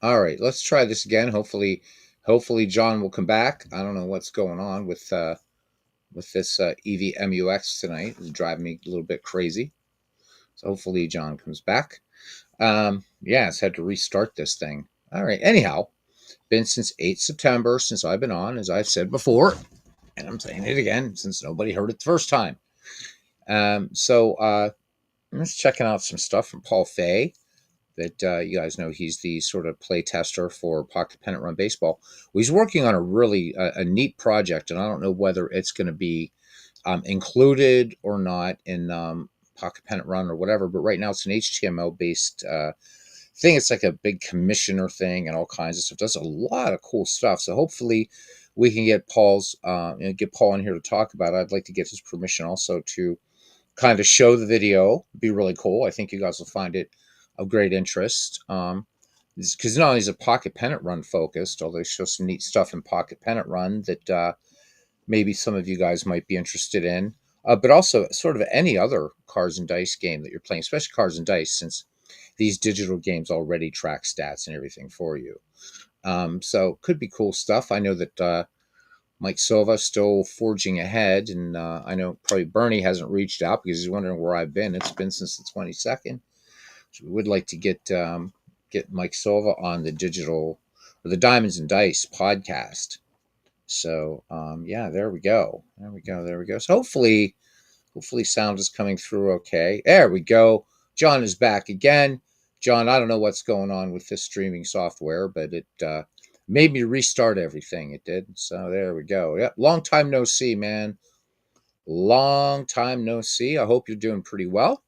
All right, let's try this again. Hopefully John will come back. I don't know what's going on with this EVMUX tonight. It's driving me a little bit crazy. So hopefully John comes back. Yeah, it's had to restart this thing. All right. Anyhow, been since 8 September since I've been on, as I've said before, and I'm saying it again since nobody heard it the first time. I'm just checking out some stuff from Paul Fay. That you guys know he's the sort of play tester for Pocket Pennant Run Baseball. Well, he's working on a really a neat project, and I don't know whether it's going to be included or not in Pocket Pennant Run or whatever. But right now, it's an HTML based thing. It's like a big commissioner thing and all kinds of stuff. Does a lot of cool stuff. So hopefully, we can get get Paul in here to talk about it. I'd like to get his permission also to kind of show the video. It'd be really cool. I think you guys will find it of great interest. Because not only is it Pocket Pennant Run focused, although they show some neat stuff in Pocket Pennant Run that maybe some of you guys might be interested in, but also sort of any other cards and dice game that you're playing, especially cards and dice, since these digital games already track stats and everything for you. So could be cool stuff. I know that Mike Silva still forging ahead, and I know probably Bernie hasn't reached out because he's wondering where I've been. It's been since the 22nd. So we would like to get Mike Silva on the digital or the Diamonds and Dice podcast. So yeah, there we go. There we go. There we go. So hopefully sound is coming through okay. There we go. John is back again. John, I don't know what's going on with this streaming software, but it made me restart everything. It did. So there we go. Yep. Long time no see, man. Long time no see. I hope you're doing pretty well.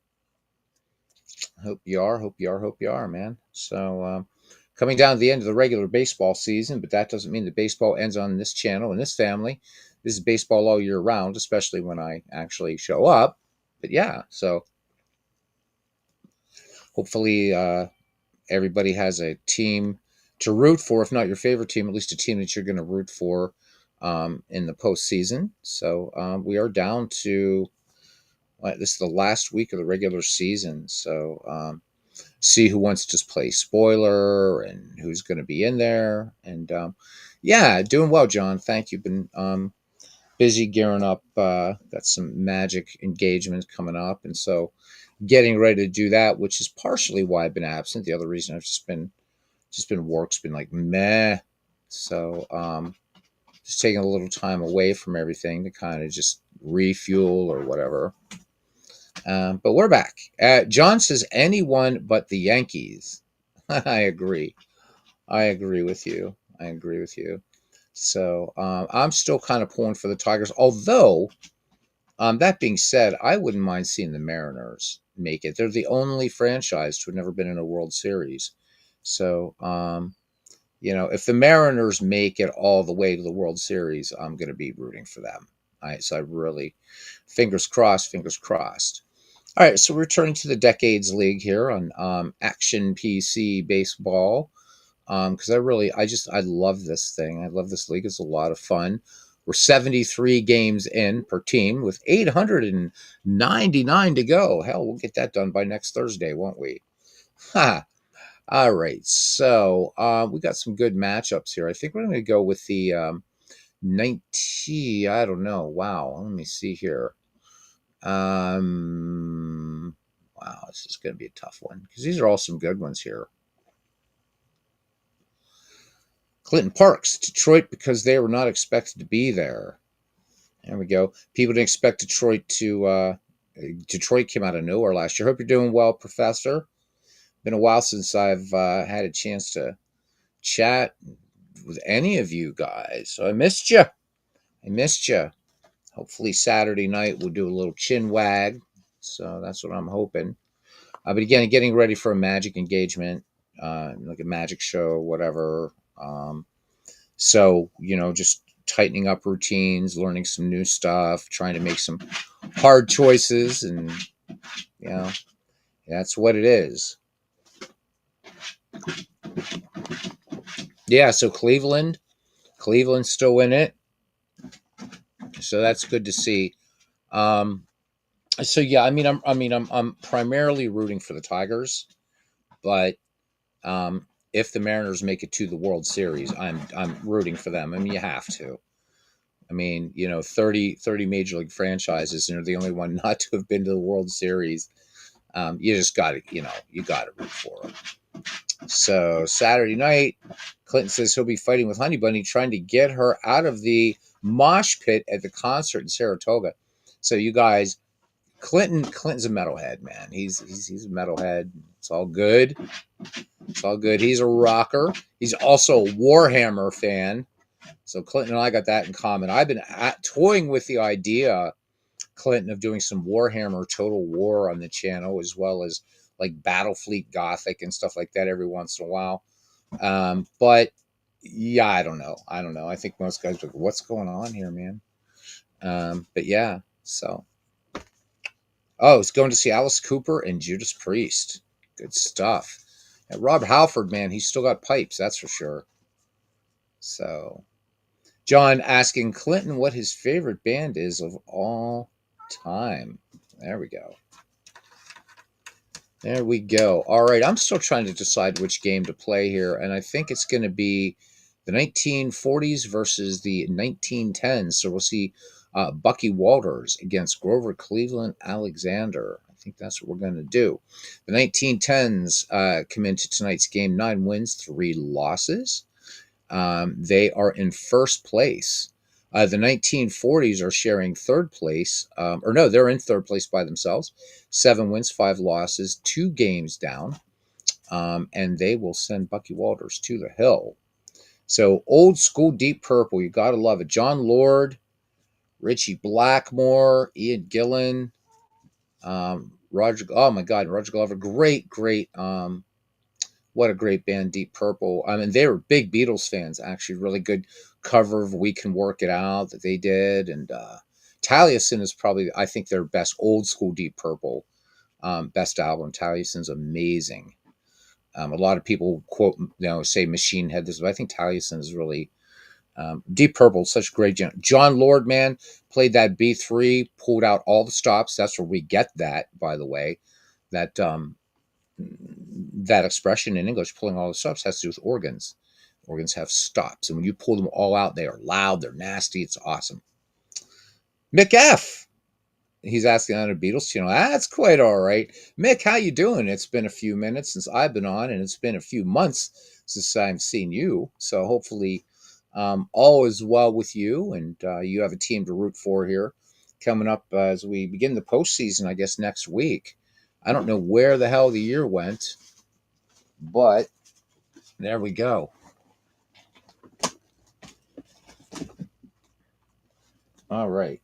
Hope you are. Hope you are. Hope you are, man. So coming down to the end of the regular baseball season, but that doesn't mean that baseball ends on this channel and this family. This is baseball all year round, especially when I actually show up. But yeah, so hopefully everybody has a team to root for. If not your favorite team, at least a team that you're going to root for in the postseason. So we are down to this is the last week of the regular season. So see who wants to play spoiler and who's going to be in there. And yeah, doing well, John. Thank you. Been busy gearing up. Got some Magic engagements coming up, and so getting ready to do that, which is partially why I've been absent. The other reason I've just been work's been like meh. So just taking a little time away from everything to kind of just refuel or whatever. But we're back. John says anyone but the Yankees. I agree. I agree with you. I agree with you. So I'm still kind of pulling for the Tigers. Although, that being said, I wouldn't mind seeing the Mariners make it. They're the only franchise to have never been in a World Series. So, if the Mariners make it all the way to the World Series, I'm going to be rooting for them. So I really, fingers crossed, fingers crossed. All right, so we're returning to the Decades League here on Action PC Baseball because I love this thing. I love this league. It's a lot of fun. We're 73 games in per team with 899 to go. Hell, we'll get that done by next Thursday, won't we? Ha! All right, so we got some good matchups here. I think we're going to go with the 19. I don't know. Wow, let me see here. Wow, this is going to be a tough one because these are all some good ones here. Clinton Parks, Detroit, because they were not expected to be there. There we go. People didn't expect Detroit to. Detroit came out of nowhere last year. Hope you're doing well, Professor. Been a while since I've had a chance to chat with any of you guys. So I missed you. I missed you. Hopefully Saturday night we'll do a little chin wag. So that's what I'm hoping. But again, getting ready for a Magic engagement, like a Magic show, whatever. So, just tightening up routines, learning some new stuff, trying to make some hard choices. And, that's what it is. Yeah, so Cleveland's still in it. So that's good to see. So yeah, I'm primarily rooting for the Tigers, but if the Mariners make it to the World Series, I'm rooting for them. I mean, you have to. I mean, 30 major league franchises, and they're the only one not to have been to the World Series. You just got to, you got to root for them. So Saturday night, Clinton says he'll be fighting with Honey Bunny, trying to get her out of the mosh pit at the concert in Saratoga. So you guys, Clinton's a metalhead, man. He's a metalhead. It's all good. It's all good. He's a rocker. He's also a Warhammer fan. So Clinton and I got that in common. I've been toying with the idea, Clinton, of doing some Warhammer Total War on the channel, as well as like Battlefleet Gothic and stuff like that every once in a while. But yeah, I don't know. I think most guys are like, what's going on here, man? But yeah, so. Oh, it's going to see Alice Cooper and Judas Priest. Good stuff. And Rob Halford, man, he's still got pipes, that's for sure. So, John asking Clinton what his favorite band is of all time. There we go. There we go. All right, I'm still trying to decide which game to play here, and I think it's going to be the 1940s versus the 1910s. So we'll see Bucky Walters against Grover Cleveland Alexander. I think that's what we're going to do. The 1910s come into tonight's game 9 wins, 3 losses. They are in first place. The 1940s are sharing third place, they're in third place by themselves. 7 wins, 5 losses, 2 games down, and they will send Bucky Walters to the hill. So old school Deep Purple, you got to love it. John Lord, Richie Blackmore, Ian Gillan, Roger. Oh my God, Roger Glover, great. What a great band, Deep Purple. I mean, they were big Beatles fans, actually. Really good cover of We Can Work It Out that they did. And Taliesin is probably, I think, their best old school Deep Purple best album. Taliesin's amazing. A lot of people quote, say Machine Head this, but I think Taliesin is really Deep Purple, such great. John Lord, man, played that B3, pulled out all the stops. That's where we get that, by the way. That expression in English, pulling all the stops, has to do with organs. Organs have stops, and when you pull them all out, they are loud, they're nasty, it's awesome. Mick F. He's asking on a Beatles channel. That's quite all right. Mick, how you doing? It's been a few minutes since I've been on, and it's been a few months since I've seen you. So hopefully all is well with you, and you have a team to root for here coming up as we begin the postseason, I guess, next week. I don't know where the hell the year went, but there we go. All right.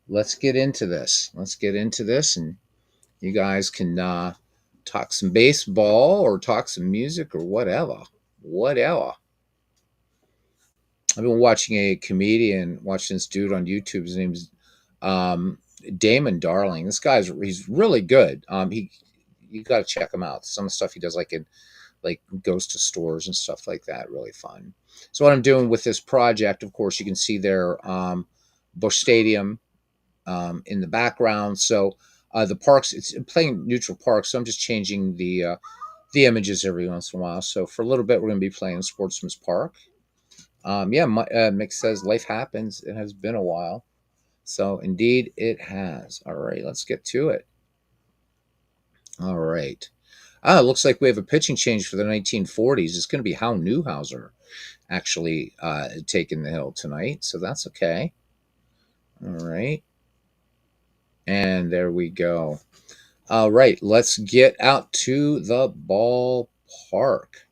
Let's get into this. And you guys can talk some baseball or talk some music or whatever. I've been watching this dude on YouTube. His name's Damon Darling. He's really good. You got to check him out. Some stuff he does, goes to stores and stuff like that. Really fun. So what I'm doing with this project, of course, you can see there Busch Stadium in the background. So the parks, it's playing neutral park. So I'm just changing the images every once in a while. So for a little bit, we're going to be playing Sportsman's Park. Mick says life happens. It has been a while. So indeed it has. All right, let's get to it. All right. It looks like we have a pitching change for the 1940s. It's going to be Hal Newhouser actually taking the hill tonight. So that's okay. All right. And there we go. All right, let's get out to the ballpark.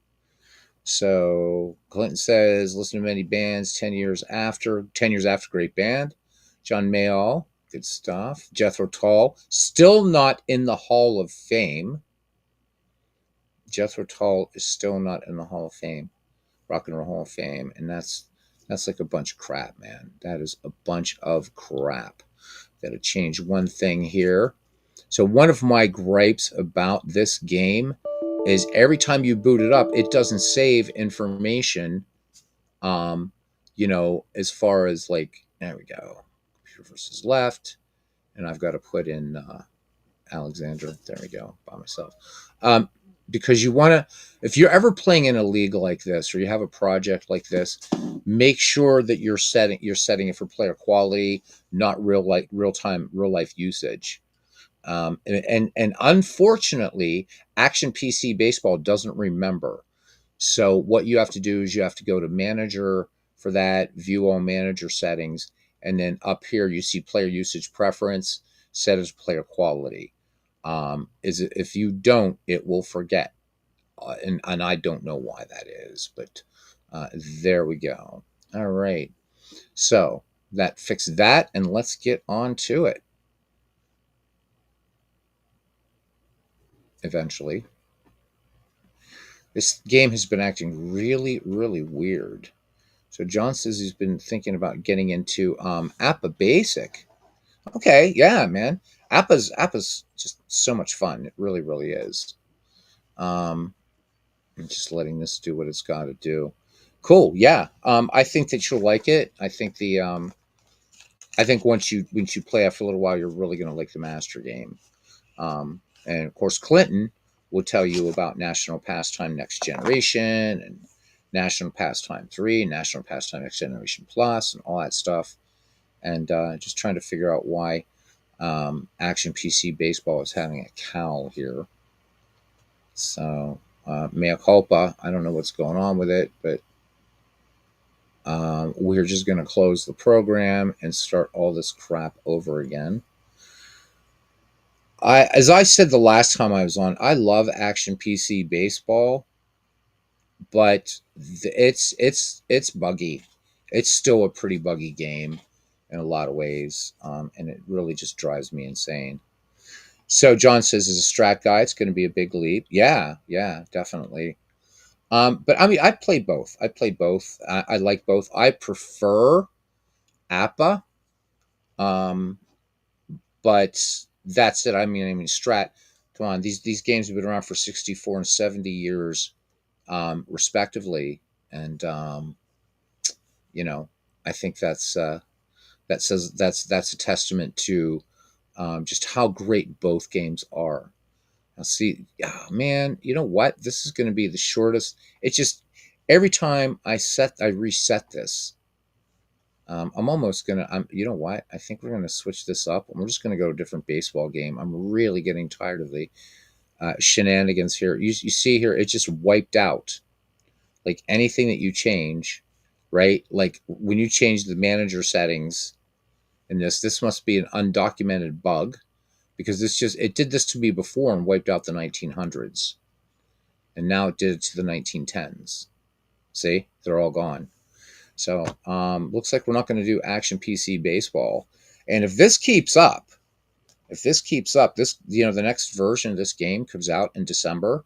So Clinton says, listen to many bands 10 years after, great band. John Mayall, good stuff. Jethro Tull, still not in the Hall of Fame. Jethro Tull is still not in the Hall of Fame, Rock and Roll Hall of Fame, and that's like a bunch of crap, man. That is a bunch of crap. Got to change one thing here. So one of my gripes about this game is every time you boot it up, it doesn't save information. As far as there we go, computer versus left, and I've got to put in Alexander. There we go, by myself. because you want to, if you're ever playing in a league like this or you have a project like this, make sure that you're setting it for player quality, not real life usage. And unfortunately, Action PC Baseball doesn't remember. So what you have to do is you have to go to manager for that, view all manager settings, and then up here you see player usage preference, set as player quality. Is it, if you don't, it will forget, and I don't know why that is, but there we go. All right, so that fixed that, and let's get on to it. Eventually, this game has been acting really, really weird. So John says he's been thinking about getting into Appa Basic. Okay, yeah, man. Appa's just so much fun. It really, really is. Um, I'm just letting this do what it's got to do. Cool. Yeah. I think that you'll like it. I think once you play after a little while, you're really going to like the master game. And of course, Clinton will tell you about National Pastime Next Generation and National Pastime 3, National Pastime Next Generation Plus, and all that stuff. And just trying to figure out why Action PC Baseball is having a cowl here. So, mea culpa. I don't know what's going on with it, but we're just going to close the program and start all this crap over again. As I said the last time I was on, I love Action PC Baseball, but it's buggy. It's still a pretty buggy game in a lot of ways, and it really just drives me insane. So John says, as a strat guy, it's going to be a big leap. Yeah, yeah, definitely. But I mean, I played both. I played both. I like both. I prefer Appa, um, but that's it. I mean, strat. Come on, these games have been around for 64 and 70 years, respectively, and you know, I think that's a testament to just how great both games are. Now, see, oh, man, you know what? This is going to be the shortest. It's just every time I reset this. I'm almost gonna. You know what? I think we're gonna switch this up. We're just gonna go to a different baseball game. I'm really getting tired of the shenanigans here. You see here, it just wiped out like anything that you change, right? Like when you change the manager settings in this must be an undocumented bug because it did this to me before and wiped out the 1900s, and now it did it to the 1910s. See, they're all gone. So looks like we're not going to do Action PC Baseball. And if this keeps up, the next version of this game comes out in December.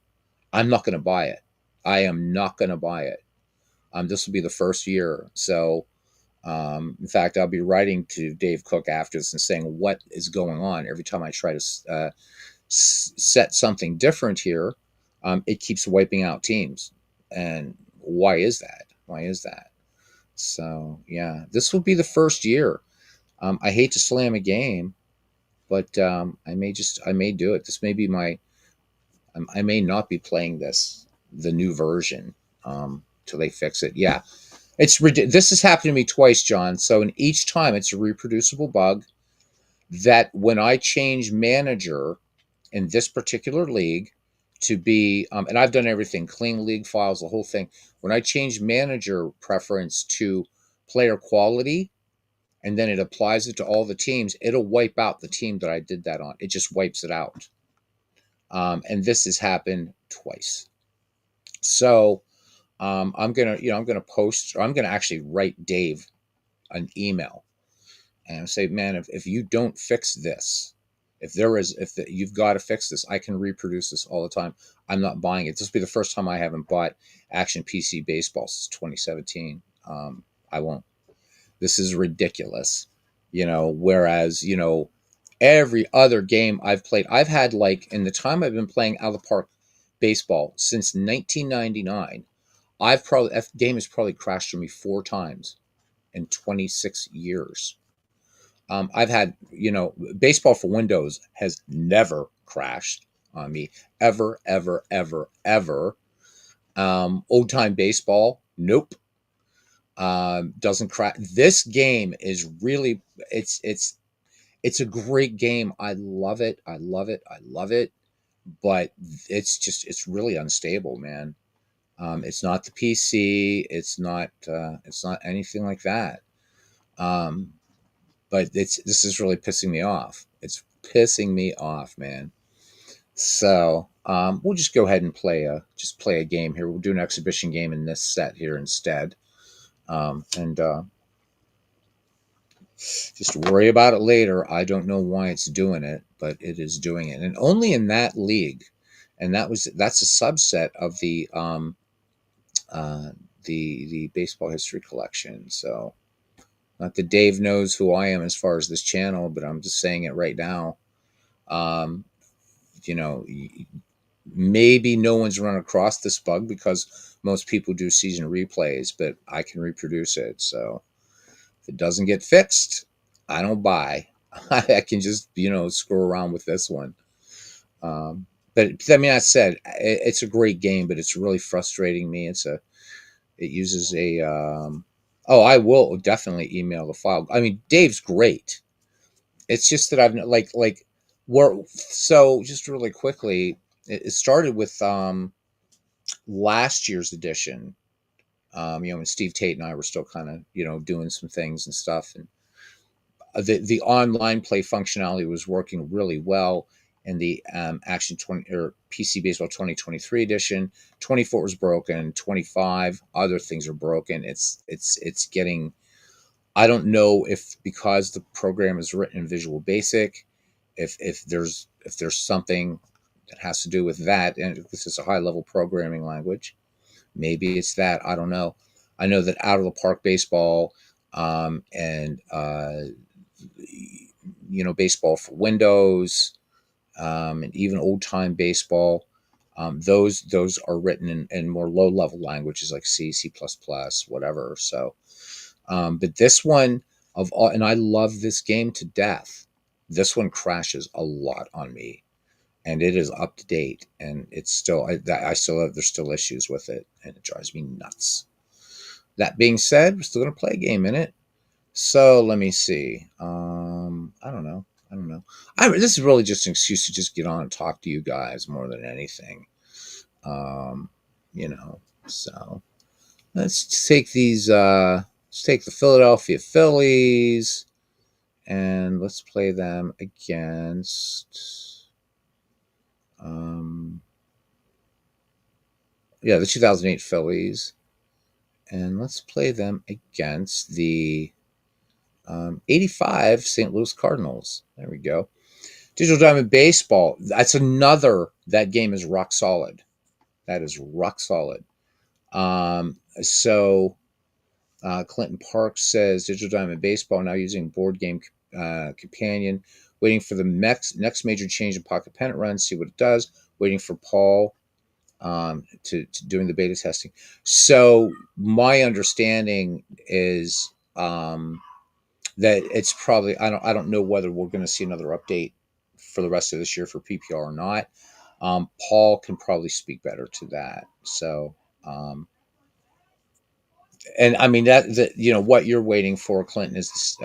I'm not going to buy it. I am not going to buy it. This will be the first year. So, in fact, I'll be writing to Dave Cook after this and saying what is going on every time I try to set something different here. It keeps wiping out teams, and why is that? Why is that? So yeah, this will be the first year. I hate to slam a game, but I may do it. This may be my I may not be playing the new version till they fix it. Yeah, this has happened to me twice, John. So in each time, it's a reproducible bug that when I change manager in this particular league to be, and I've done everything, clean league files, the whole thing. When I change manager preference to player quality, and then it applies it to all the teams, it'll wipe out the team that I did that on. It just wipes it out. And this has happened twice. So I'm gonna post, or I'm gonna actually write Dave an email and say, man, if you don't fix this, you've got to fix this. I can reproduce this all the time. I'm not buying it. This will be the first time I haven't bought Action PC Baseball since 2017. I won't. This is ridiculous. Whereas, every other game I've played, I've had, like, in the time I've been playing out of the park baseball since 1999, that game has probably crashed for me 4 times in 26 years. I've had, baseball for Windows has never crashed. on me. Ever, ever, ever, ever. Old time baseball, nope. Doesn't crack. This game is really, it's a great game. I love it. I love it. I love it. But it's really unstable, man. It's not the PC. It's not anything like that. Um, but this is really pissing me off. It's pissing me off, man. So we'll just go ahead and play a game here. We'll do an exhibition game in this set here instead, and just worry about it later. I don't know why it's doing it, but it is doing it, and only in that league. And that's a subset of uh, the baseball history collection. So not that Dave knows who I am as far as this channel, but I'm just saying it right now. Um, you know, maybe no one's run across this bug because most people do season replays, but I can reproduce it. So if it doesn't get fixed, I don't buy. I can just, screw around with this one. But I mean, I said it's a great game, but it's really frustrating me. It uses a, oh, I will definitely email the file. I mean, Dave's great. It's just that I've so just really quickly, it started with last year's edition. When Steve Tate and I were still kind of doing some things and stuff, and the online play functionality was working really well. And the Action 20 or PC Baseball 2023 edition, 24 was broken, 25 other things are broken. It's getting. I don't know if because the program is written in Visual Basic, if there's something that has to do with that, and this is a high level programming language, maybe it's that. I don't know. I know that Out of the Park Baseball and baseball for Windows and even old time baseball. Those are written in more low level languages like C, C++, whatever. So, but this one of all, and I love this game to death. This one crashes a lot on me, and it is up to date, and it's still I still have there's still issues with it, and it drives me nuts. That being said, we're still gonna play a game in it. So let me see. I don't know. This is really just an excuse to just get on and talk to you guys more than anything. Um, so let's take these. Let's take the Philadelphia Phillies, and let's play them against. The 2008 Phillies, and let's play them against the 85 St. Louis Cardinals. There we go. Digital Diamond Baseball. That's another. That game is rock solid. That is rock solid. So Clinton Park says Digital Diamond Baseball now using Board Game Companion. Waiting for the next major change in Pocket Pennant Run. See what it does. Waiting for Paul to doing the beta testing. So my understanding is that it's probably I don't know whether we're going to see another update for the rest of this year for PPR or not. Paul can probably speak better to that. So, and I mean that what you're waiting for, Clinton, is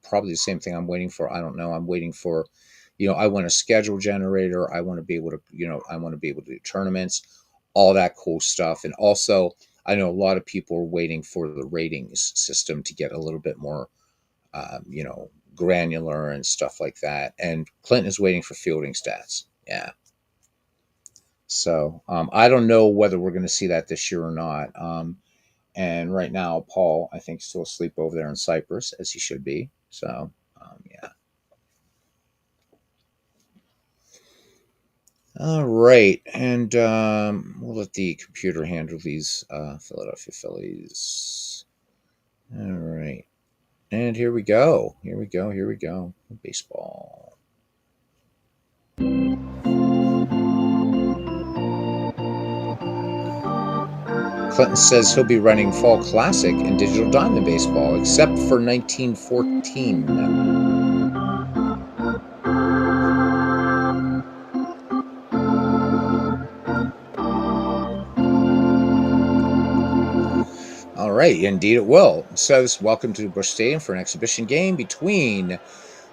probably the same thing I'm waiting for. I don't know. I'm waiting for, I want a schedule generator. I want to be able to, I want to be able to do tournaments, all that cool stuff, and also I know a lot of people are waiting for the ratings system to get a little bit more, granular and stuff like that. And Clinton is waiting for fielding stats. Yeah. So I don't know whether we're going to see that this year or not. And right now, Paul, I think, is still asleep over there in Cyprus, as he should be. So, yeah. All right. And we'll let the computer handle these Philadelphia Phillies. All right. And here we go. Baseball. Clinton says he'll be running Fall Classic and Digital Diamond Baseball, except for 1914. right, indeed it will. It says, welcome to Busch Stadium for an exhibition game between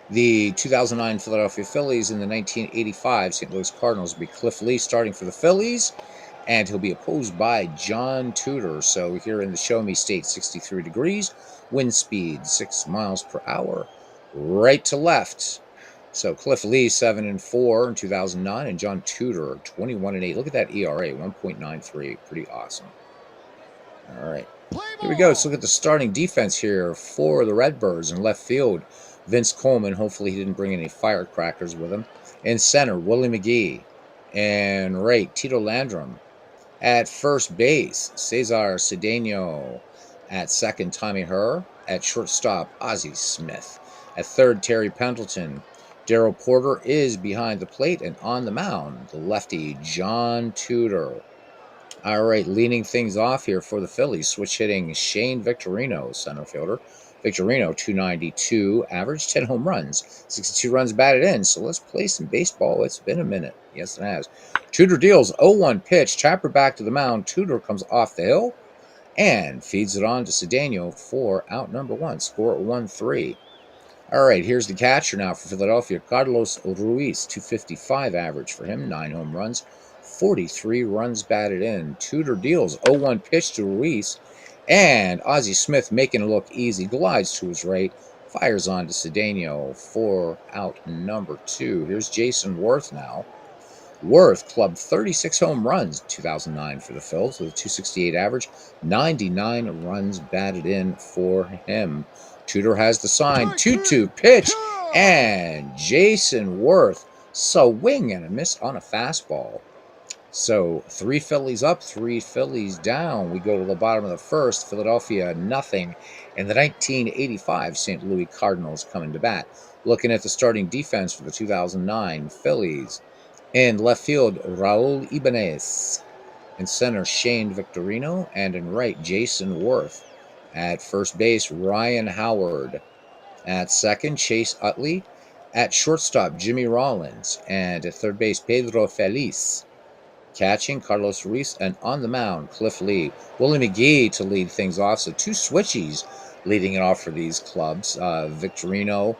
the 2009 Philadelphia Phillies and the 1985 St. Louis Cardinals. Will be Cliff Lee starting for the Phillies, and he'll be opposed by John Tudor. So here in the Show Me State, 63 degrees, wind speed 6 miles per hour, right to left. So Cliff Lee 7-4 in 2009, and John Tudor 21-8. Look at that ERA, 1.93, pretty awesome. All right. Here we go. Let's look at the starting defense here for the Redbirds. In left field, Vince Coleman. Hopefully he didn't bring any firecrackers with him. In center, Willie McGee. And right, Tito Landrum. At first base, Cesar Cedeno. At second, Tommy Herr. At shortstop, Ozzie Smith. At third, Terry Pendleton. Darrell Porter is behind the plate, and on the mound, the lefty, John Tudor. All right, leading things off here for the Phillies, switch hitting Shane Victorino, center fielder. Victorino, 292 average, 10 home runs, 62 runs batted in. So let's play some baseball. It's been a minute. Yes, it has. Tudor deals 0-1 pitch. Chapper back to the mound. Tudor comes off the hill and feeds it on to Cedeno for out number one. Score at 1-3. All right, here's the catcher now for Philadelphia, Carlos Ruiz, 255 average for him, 9 home runs, 43 runs batted in. Tudor deals 0-1 pitch to Ruiz, and Ozzie Smith, making it look easy, glides to his right, fires on to Cedeno for out number 2. Here's Jason Worth now. Worth clubbed 36 home runs in 2009 for the Phils with a 268 average, 99 runs batted in for him. Tudor has the sign, 2-2 pitch, and Jason Worth swing and a miss on a fastball. So 3 Phillies up, 3 Phillies down. We go to the bottom of the first. Philadelphia nothing, and the 1985 St. Louis Cardinals coming to bat. Looking at the starting defense for the 2009 Phillies. In left field, Raul Ibanez. In center, Shane Victorino. And in right, Jason Worth. At first base, Ryan Howard. At second, Chase Utley. At shortstop, Jimmy Rollins. And at third base, Pedro Feliz. Catching, Carlos Ruiz. And on the mound, Cliff Lee. Willie McGee to lead things off. So 2 switchies leading it off for these clubs. Victorino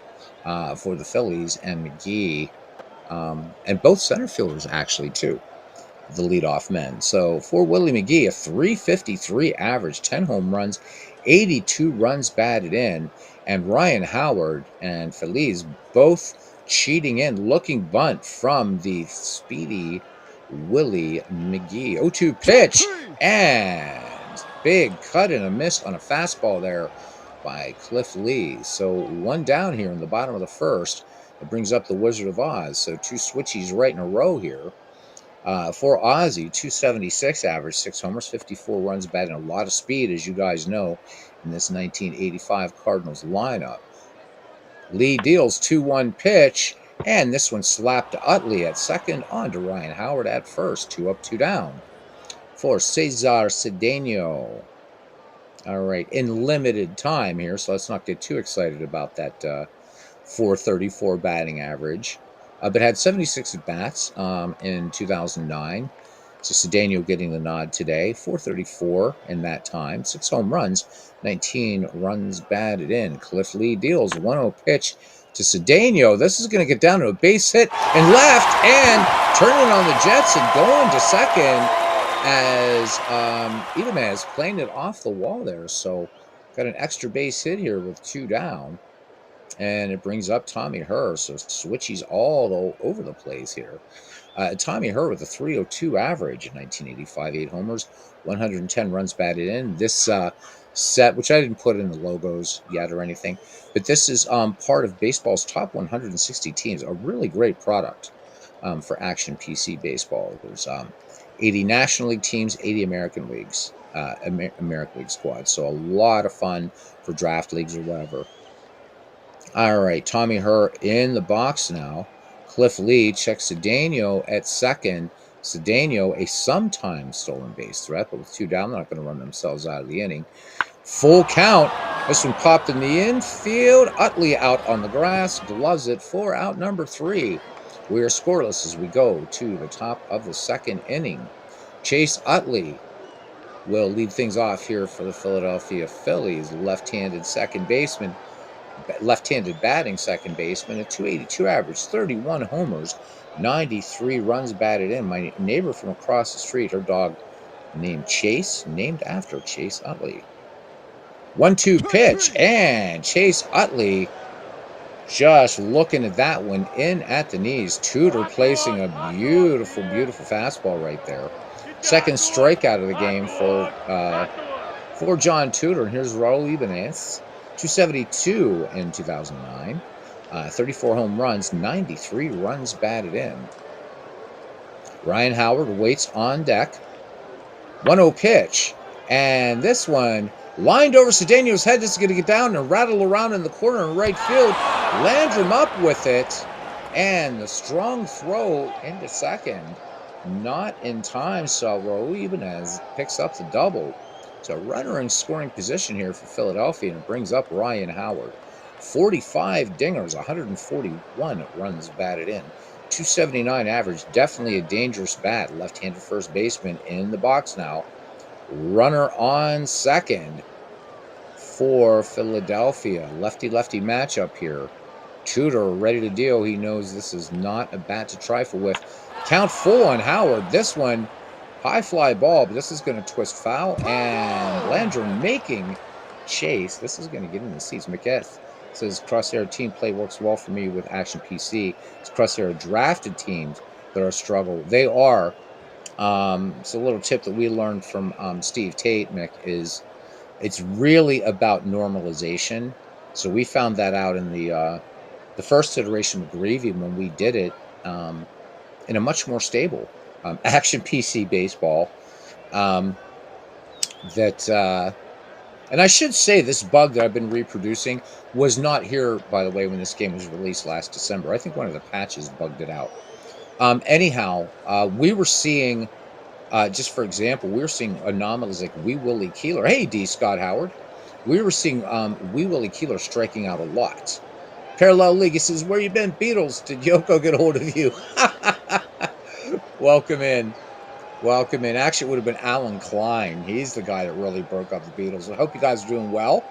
for the Phillies and McGee. And both center fielders, actually, too, the leadoff men. So for Willie McGee, a 353 average, 10 home runs, 82 runs batted in. And Ryan Howard and Feliz both cheating in, looking bunt from the speedy Willie McGee. 0-2 pitch, and big cut and a miss on a fastball there by Cliff Lee. So 1 down here in the bottom of the first. It brings up the Wizard of Oz. So 2 switchies right in a row here. For Ozzie, 276 average, 6 homers, 54 runs batted, and a lot of speed, as you guys know, in this 1985 Cardinals lineup. Lee deals 2-1 pitch, and this one slapped to Utley at second, on to Ryan Howard at first. 2 up, 2 down for Cesar Cedeno. All right, in limited time here, so let's not get too excited about that 434 batting average. But had 76 at-bats in 2009. So Cedeno getting the nod today. 434 in that time. 6 home runs, 19 runs batted in. Cliff Lee deals 1-0 pitch to Cedeno. This is going to get down to a base hit and left, and turning on the Jets and going to second as Ibanez playing it off the wall there. So got an extra base hit here with 2 down. And it brings up Tommy Herr. So switchies all over the place here. Tommy Herr with a 302 average in 1985, 8 homers, 110 runs batted in. This set, which I didn't put in the logos yet or anything, but this is part of baseball's top 160 teams. A really great product for Action PC Baseball. There's 80 National League teams, 80 American Leagues, American League squads. So a lot of fun for draft leagues or whatever. All right, Tommy Herr in the box now. Cliff Lee checks Cedeno at second. Cedeno, a sometimes stolen base threat, but with 2 down, they're not going to run themselves out of the inning. Full count. This one popped in the infield. Utley out on the grass, gloves it for out number 3. We are scoreless as we go to the top of the second inning. Chase Utley will lead things off here for the Philadelphia Phillies. Left-handed second baseman, left-handed batting second baseman, a 282 average, 31 homers, 93 runs batted in. My neighbor from across the street, her dog named Chase, named after Chase Utley. 1-2 pitch, and Chase Utley just looking at that one in at the knees. Tudor placing a beautiful, beautiful fastball right there. Second strikeout of the game for John Tudor. And here's Raul Ibanez, 272 in 2009, 34 home runs, 93 runs batted in. Ryan Howard waits on deck. 1-0 pitch, and this one lined over Cedeno's head. This is going to get down and rattle around in the corner in right field. Landrum up with it, and the strong throw into second. Not in time, so Raul Ibanez picks up the double. So runner in scoring position here for Philadelphia, and it brings up Ryan Howard. 45 dingers, 141 runs batted in. 279 average, definitely a dangerous bat. Left-handed first baseman in the box now. Runner on second for Philadelphia. Lefty-lefty matchup here. Tudor ready to deal. He knows this is not a bat to trifle with. Count full on Howard. This one, high fly ball, but this is going to twist foul. And Landrum making chase. This is going to get in the seats. McKeth says Crosshair team play works well for me with Action PC. It's Crosshair drafted teams that are a struggle. They are. It's a little tip that we learned from Steve Tate, Mick, is it's really about normalization. So we found that out in the first iteration of McGreevy when we did it in a much more stable Action PC baseball. And I should say this bug that I've been reproducing was not here, by the way, when this game was released last December. I think one of the patches bugged it out. Anyhow, we were seeing, just for example, we were seeing anomalies like Wee Willie Keeler. Hey, D. Scott Howard. We were seeing Wee Willie Keeler striking out a lot. Parallel League, he says, where you been, Beatles? Did Yoko get a hold of you? Welcome in. Welcome in. Actually, it would have been Alan Klein. He's the guy that really broke up the Beatles. I hope you guys are doing well.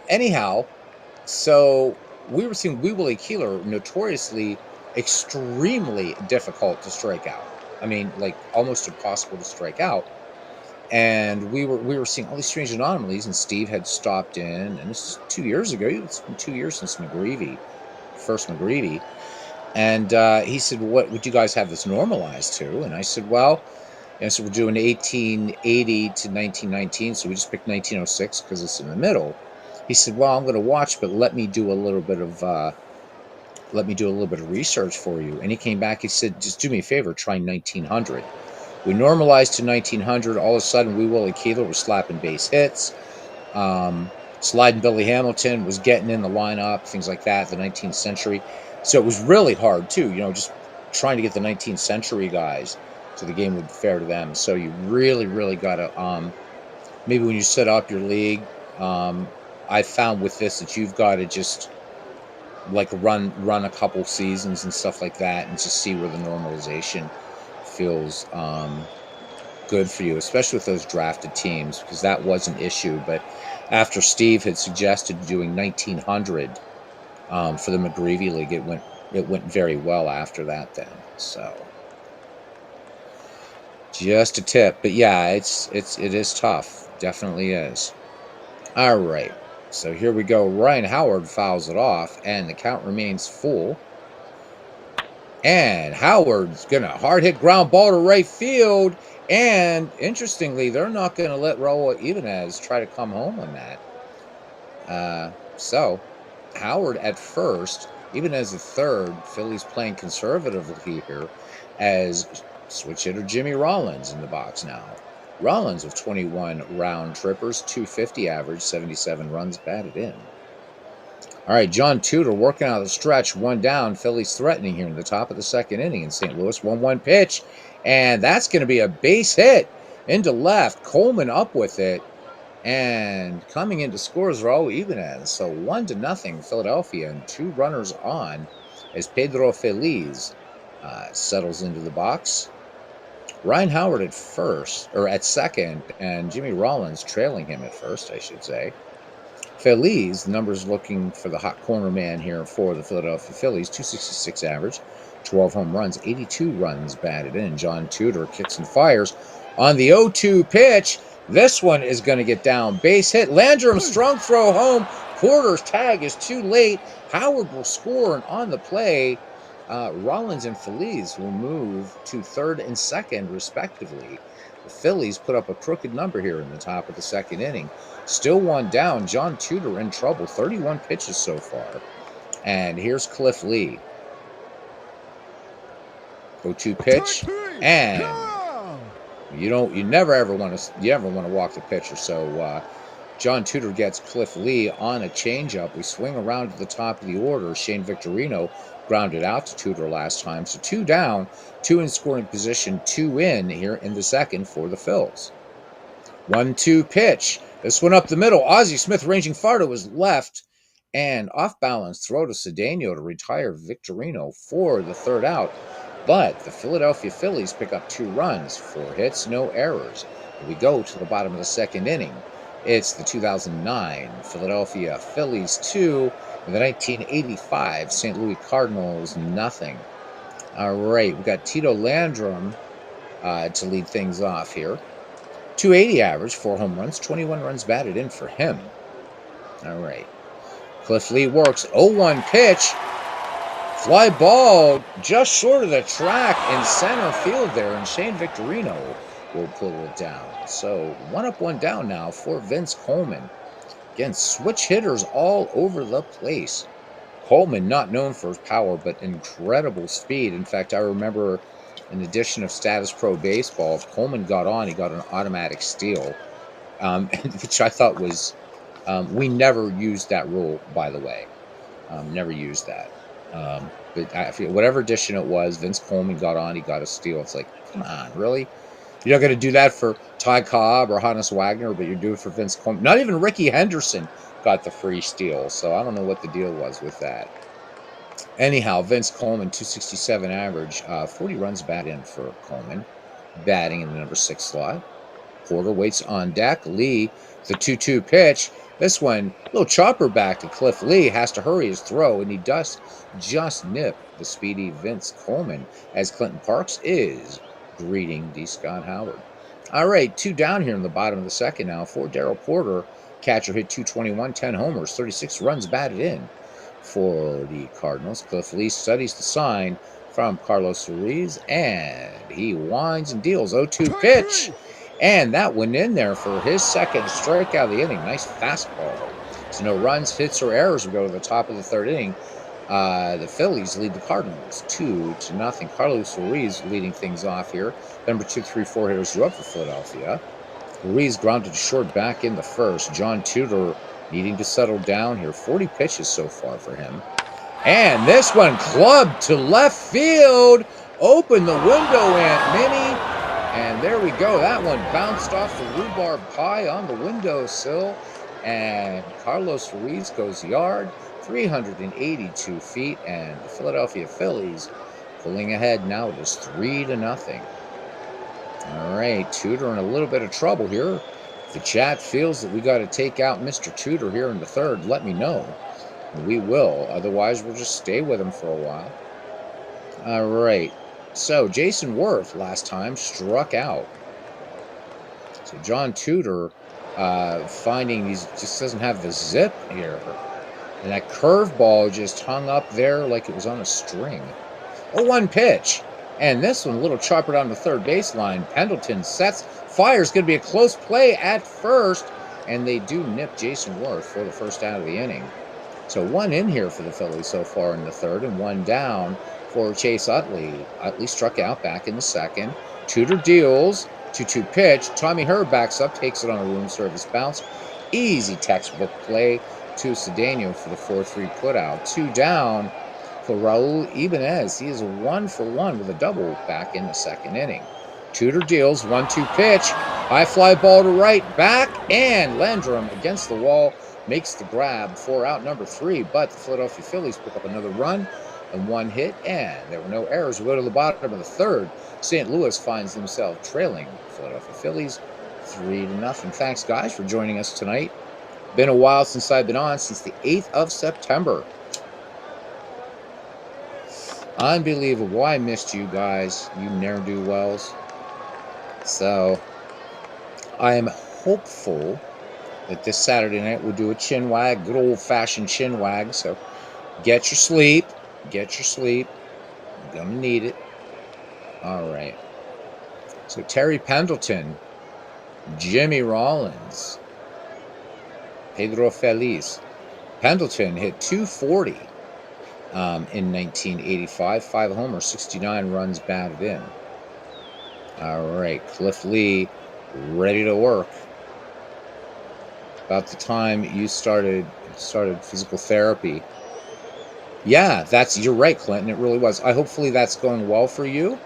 Anyhow, so we were seeing Wee Willie Keeler notoriously extremely difficult to strike out. I mean, like almost impossible to strike out. And we were seeing all these strange anomalies, and Steve had stopped in, and this is 2 years ago. It's been 2 years since first McGreevy. And he said, what would you guys have this normalized to? And I said, well, and so we're doing 1880 to 1919, so we just picked 1906 because it's in the middle. He said, well, I'm going to watch, but let me do a little bit of research for you. And he came back, he said, just do me a favor, try 1900. We normalized to 1900. All of a sudden, Wee Willie Keeler was slapping base hits. Sliding Billy Hamilton was getting in the lineup, things like that, the 19th century. So it was really hard, too, just trying to get the 19th century guys so the game would be fair to them. So you really, really got to, maybe when you set up your league, I found with this that you've got to just like run a couple seasons and stuff like that and just see where the normalization feels good for you, especially with those drafted teams, because that was an issue. But after Steve had suggested doing 1900 for the McGreevy League, it went very well after that then. So just a tip. But yeah, it is tough. Definitely is. All right. So here we go. Ryan Howard fouls it off, and the count remains full. And Howard's going to hard hit ground ball to right field. And interestingly, they're not going to let Raul Ibanez try to come home on that. So Howard at first, Ibanez at third. Phillies playing conservatively here as switch hitter Jimmy Rollins in the box now. Rollins with 21 round trippers, 250 average, 77 runs batted in. All right, John Tudor working out of the stretch, one down. Phillies threatening here in the top of the second inning in St. Louis. 1-1 pitch, and that's going to be a base hit into left. Coleman up with it, and coming in to score is Raul Ibanez. So 1-0 Philadelphia, and 2 runners on as Pedro Feliz settles into the box. Ryan Howard at first, or at second, and Jimmy Rollins trailing him at first, I should say. Feliz, the numbers looking for the hot corner man here for the Philadelphia Phillies, 266 average, 12 home runs, 82 runs batted in. John Tudor kicks and fires on the 0-2 pitch. This one is going to get down. Base hit. Landrum, strong throw home. Porter's tag is too late. Howard will score, and on the play, Rollins and Feliz will move to third and second, respectively. The Phillies put up a crooked number here in the top of the second inning. Still one down. John Tudor in trouble. 31 pitches so far. And here's Cliff Lee. 0-2 pitch. And you never ever want to walk the pitcher. So John Tudor gets Cliff Lee on a changeup. We swing around to the top of the order. Shane Victorino grounded out to Tudor last time. So 2 down, 2 in scoring position, 2 in here in the second for the Phils. 1-2 pitch. This one up the middle. Ozzie Smith ranging far to his left. And off balance throw to Cedeno to retire Victorino for the third out. But the Philadelphia Phillies pick up 2 runs, 4 hits, no errors. We go to the bottom of the second inning. It's the 2009 Philadelphia Phillies 2 and the 1985 St. Louis Cardinals nothing. All right, we got Tito Landrum to lead things off here. 280 average, 4 home runs, 21 runs batted in for him. All right. Cliff Lee works. 0-1 pitch. Fly ball just short of the track in center field there, and Shane Victorino will pull it down. So 1 up, 1 down now for Vince Coleman. Again, switch hitters all over the place. Coleman, not known for his power, but incredible speed. In fact, I remember an edition of Status Pro Baseball, if Coleman got on, he got an automatic steal, which I thought was, we never used that rule, by the way. Never used that. But I feel whatever edition it was, Vince Coleman got on, he got a steal. It's like, come on, really? You're not going to do that for Ty Cobb or Hannes Wagner, but you're doing it for Vince Coleman. Not even Ricky Henderson got the free steal, so I don't know what the deal was with that. Anyhow, Vince Coleman, 267 average, 40 runs batted in for Coleman, batting in the number 6 slot. Porter waits on deck. Lee, the 2-2 pitch. This one, little chopper back to Cliff Lee, has to hurry his throw, and he does just nip the speedy Vince Coleman as Clinton Parks is greeting D. Scott Howard. All right, 2 down here in the bottom of the second now for Darrell Porter. Catcher hit 221, 10 homers, 36 runs batted in for the Cardinals. Cliff Lee studies the sign from Carlos Ruiz, and he winds and deals. 0-2 pitch. And that went in there for his second strikeout of the inning. Nice fastball. So no runs, hits, or errors. We go to the top of the third inning. The Phillies lead the Cardinals 2-0. Carlos Ruiz leading things off here. Number 2, 3, 4 hitters are up for Philadelphia. Ruiz grounded short back in the first. John Tudor needing to settle down here. 40 pitches so far for him. And this one clubbed to left field. Open the window, Aunt Minnie. And there we go. That one bounced off the rhubarb pie on the windowsill. And Carlos Ruiz goes yard, 382 feet. And the Philadelphia Phillies pulling ahead now just 3-0. All right, Tudor in a little bit of trouble here. If the chat feels that we got to take out Mr. Tudor here in the third, let me know. We will. Otherwise, we'll just stay with him for a while. All right. So, Jason Worth last time struck out. So, John Tudor finding he just doesn't have the zip here. And that curveball just hung up there like it was on a string. 0-1 pitch. And this one, a little chopper down the third baseline. Pendleton sets, fires. Going to be a close play at first. And they do nip Jason Worth for the first out of the inning. So 1 in here for the Phillies so far in the third, and 1 down for Chase Utley. Utley struck out back in the second. Tudor deals. 2-2 pitch. Tommy Herb backs up, takes it on a room service bounce. Easy textbook play to Cedeno for the 4-3 putout. 2 down for Raul Ibanez. He is 1 for 1 with a double back in the second inning. Tudor deals. 1-2 pitch. High fly ball to right, back, and Landrum against the wall makes the grab for out number 3. But the Philadelphia Phillies pick up another run and one hit, and there were no errors. We go to the bottom of the third. St. Louis finds themselves trailing Philadelphia Phillies 3-0. Thanks, guys, for joining us tonight. Been a while since I've been on, since the 8th of September. Unbelievable. I missed you guys, you ne'er-do-wells. So I am hopeful that this Saturday night we'll do a chin wag, good old-fashioned chin wag. So get your sleep. Get your sleep. You're going to need it. All right. So Terry Pendleton, Jimmy Rollins, Pedro Feliz. Pendleton hit 240 in 1985. 5 homers, 69 runs batted in. All right. Cliff Lee, ready to work. About the time you started physical therapy. Yeah, you're right, Clinton. It really was. Hopefully that's going well for you.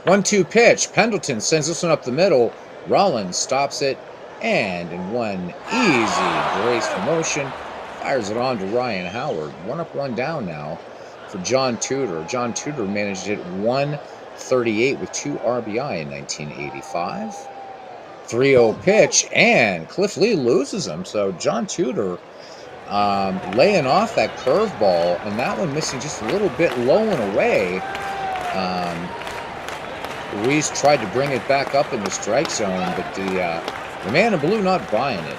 1-2 pitch. Pendleton sends this one up the middle. Rollins stops it, and in one easy graceful motion, fires it on to Ryan Howard. 1 up, 1 down now for John Tudor. John Tudor managed to hit 138 with 2 RBI in 1985. 3-0 pitch, and Cliff Lee loses him. So John Tudor laying off that curveball, and that one missing just a little bit low and away. Ruiz tried to bring it back up in the strike zone, but the man in blue not buying it.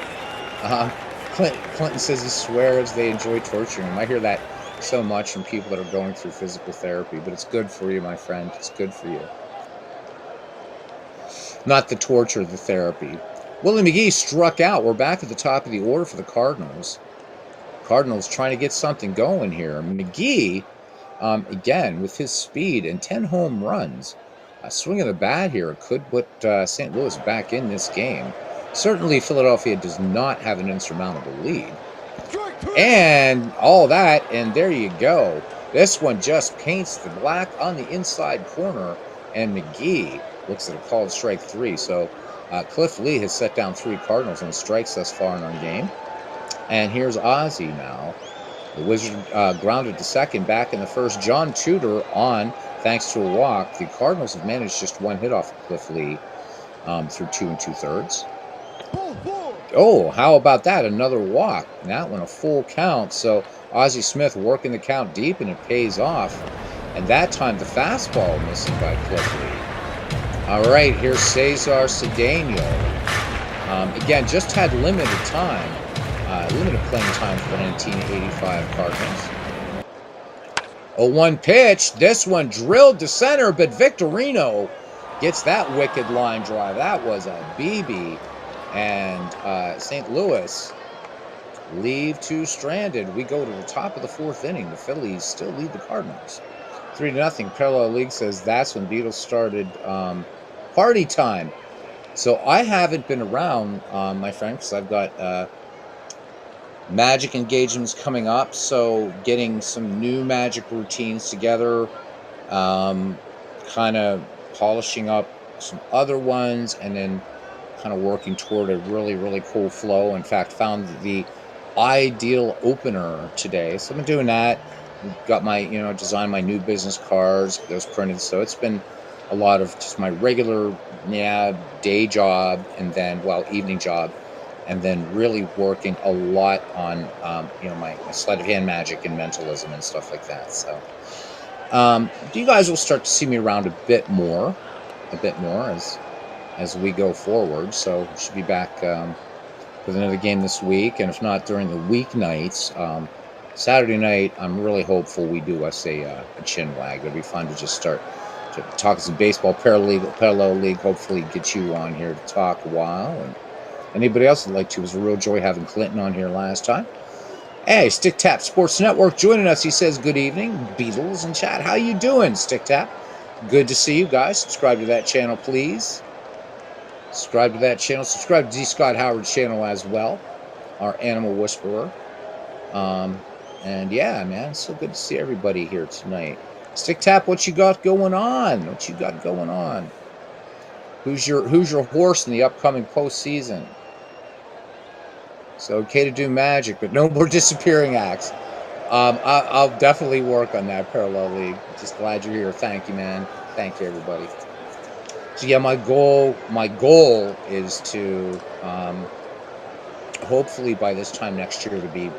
Clinton says he swears they enjoy torturing him. I hear that so much from people that are going through physical therapy, but it's good for you, my friend. It's good for you. Not the torture, the therapy. Willie McGee struck out. We're back at the top of the order for the Cardinals. Cardinals trying to get something going here. McGee, again, with his speed and 10 home runs, a swing of the bat here could put St. Louis back in this game. Certainly, Philadelphia does not have an insurmountable lead. And all that, and there you go. This one just paints the black on the inside corner, and McGee looks at a called strike 3. So Cliff Lee has set down 3 Cardinals on strikes thus far in our game. And here's Ozzie now. The Wizard grounded to second back in the first. John Tudor on, thanks to a walk. The Cardinals have managed just 1 hit off of Cliff Lee through 2 2/3. Oh, how about that? Another walk. That one a full count. So Ozzie Smith working the count deep, and it pays off. And that time the fastball missing by Cliff Lee. All right, here's Cesar Cedeno. Again, just had limited playing time for the 1985 Cardinals. 0-1 pitch. This one drilled to center, but Victorino gets that wicked line drive. That was a BB. And St. Louis leave 2 stranded. We go to the top of the 4th inning. The Phillies still lead the Cardinals 3-0. Parallel League says that's when Beatles started party time. So I haven't been around, my friend, because I've got Magic engagements coming up. So getting some new Magic routines together, kind of polishing up some other ones, and then kind of working toward a really, really cool flow. In fact, found the ideal opener today. So I've been doing that. Got my, designed my new business cards, those printed. So it's been a lot of just my regular, day job, and then, evening job, and then really working a lot on, my sleight of hand magic and mentalism and stuff like that. So you guys will start to see me around a bit more as we go forward. So should be back with another game this week, and if not during the weeknights, Saturday night, I'm really hopeful we do us a chin wag. It'll be fun to just start to talk some baseball, parallel league, hopefully get you on here to talk a while, and anybody else would like to. It was a real joy having Clinton on here last time. Hey, Stick Tap Sports Network joining us. He says, good evening, Beatles and chat. How you doing, Stick Tap? Good to see you guys. Subscribe to that channel, please. Subscribe to that channel. Subscribe to D. Scott Howard's channel as well, our Animal Whisperer. And yeah, man, it's so good to see everybody here tonight. Stick Tap, what you got going on? Who's your horse in the upcoming postseason? It's okay to do magic, but no more disappearing acts. I'll definitely work on that parallel league. Just glad you're here. Thank you, man. Thank you, everybody. So yeah, my goal is to hopefully by this time next year to be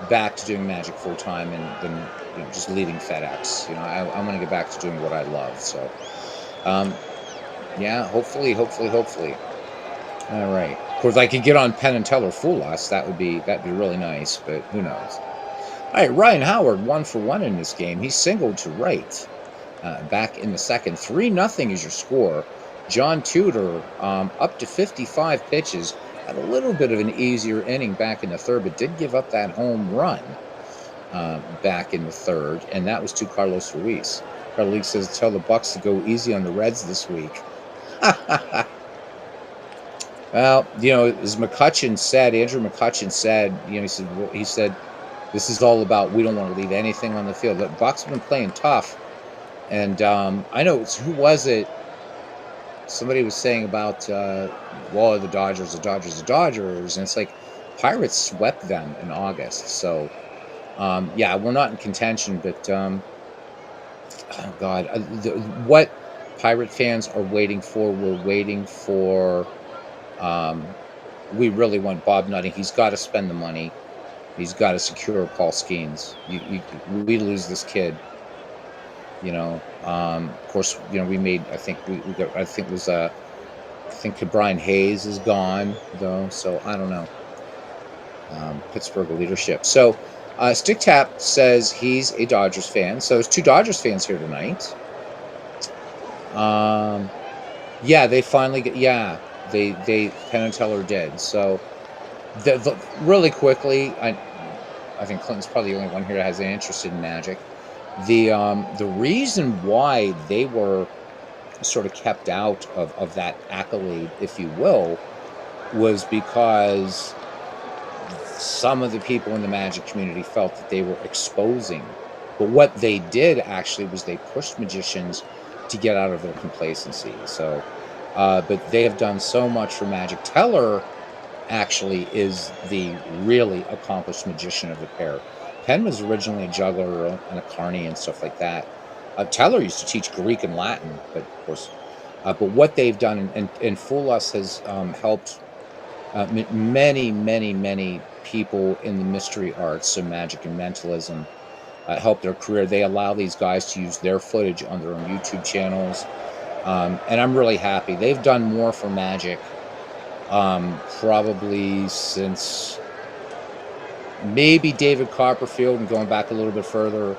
back to doing Magic full time and then just leaving FedEx. I want to get back to doing what I love. So um, yeah, hopefully. All right. Of course, I could get on Penn and Teller Fool Us. That'd be really nice, but who knows? All right, Ryan Howard 1-for-1 in this game. He singled to right back in the second. 3-0 is your score. John Tudor up to 55 pitches. Had a little bit of an easier inning back in the third, but did give up that home run back in the third, and that was to Carlos Ruiz. Carlos says, "Tell the Bucks to go easy on the Reds this week." Well, as McCutcheon said, Andrew McCutcheon said, he said, this is all about we don't want to leave anything on the field. The Bucks have been playing tough, and I know who was it? Somebody was saying about well, the Dodgers, and it's like Pirates swept them in August. So yeah, we're not in contention, but oh God, what Pirate fans are waiting for? We're waiting for. We really want Bob Nutting. He's got to spend the money. He's got to secure Paul Skeens. We lose this kid. Of course, we made. I think we got. I think it was. I think Brian Hayes is gone though, so I don't know. Pittsburgh leadership. So, Stick Tap says he's a Dodgers fan. So there's two Dodgers fans here tonight. Yeah, they finally get. Yeah, they Penn and Teller did. So, really quickly, I think Clinton's probably the only one here that has an interest in Magic. The reason why they were sort of kept out of that accolade, if you will, was because some of the people in the Magic community felt that they were exposing. But what they did actually was they pushed magicians to get out of their complacency. So, but they have done so much for Magic. Teller actually is the really accomplished magician of the pair. Penn was originally a juggler and a carny and stuff like that. Teller used to teach Greek and Latin, but of course, but what they've done and Fool Us has helped many people in the mystery arts, so magic and mentalism, help their career. They allow these guys to use their footage on their own YouTube channels, and I'm really happy. They've done more for Magic probably since maybe David Copperfield, and going back a little bit further,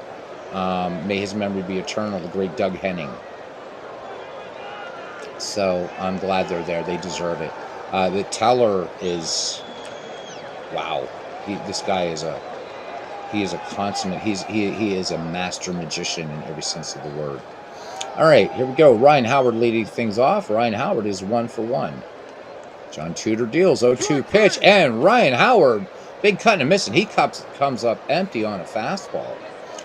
may his memory be eternal, the great Doug Henning. So I'm glad they're there. They deserve it. The Teller is, wow. This guy is a consummate. He is a master magician in every sense of the word. All right, here we go. Ryan Howard leading things off. Ryan Howard is 1-for-1. John Tudor deals 0-2 pitch, and Ryan Howard, big cut and a miss, and he comes up empty on a fastball.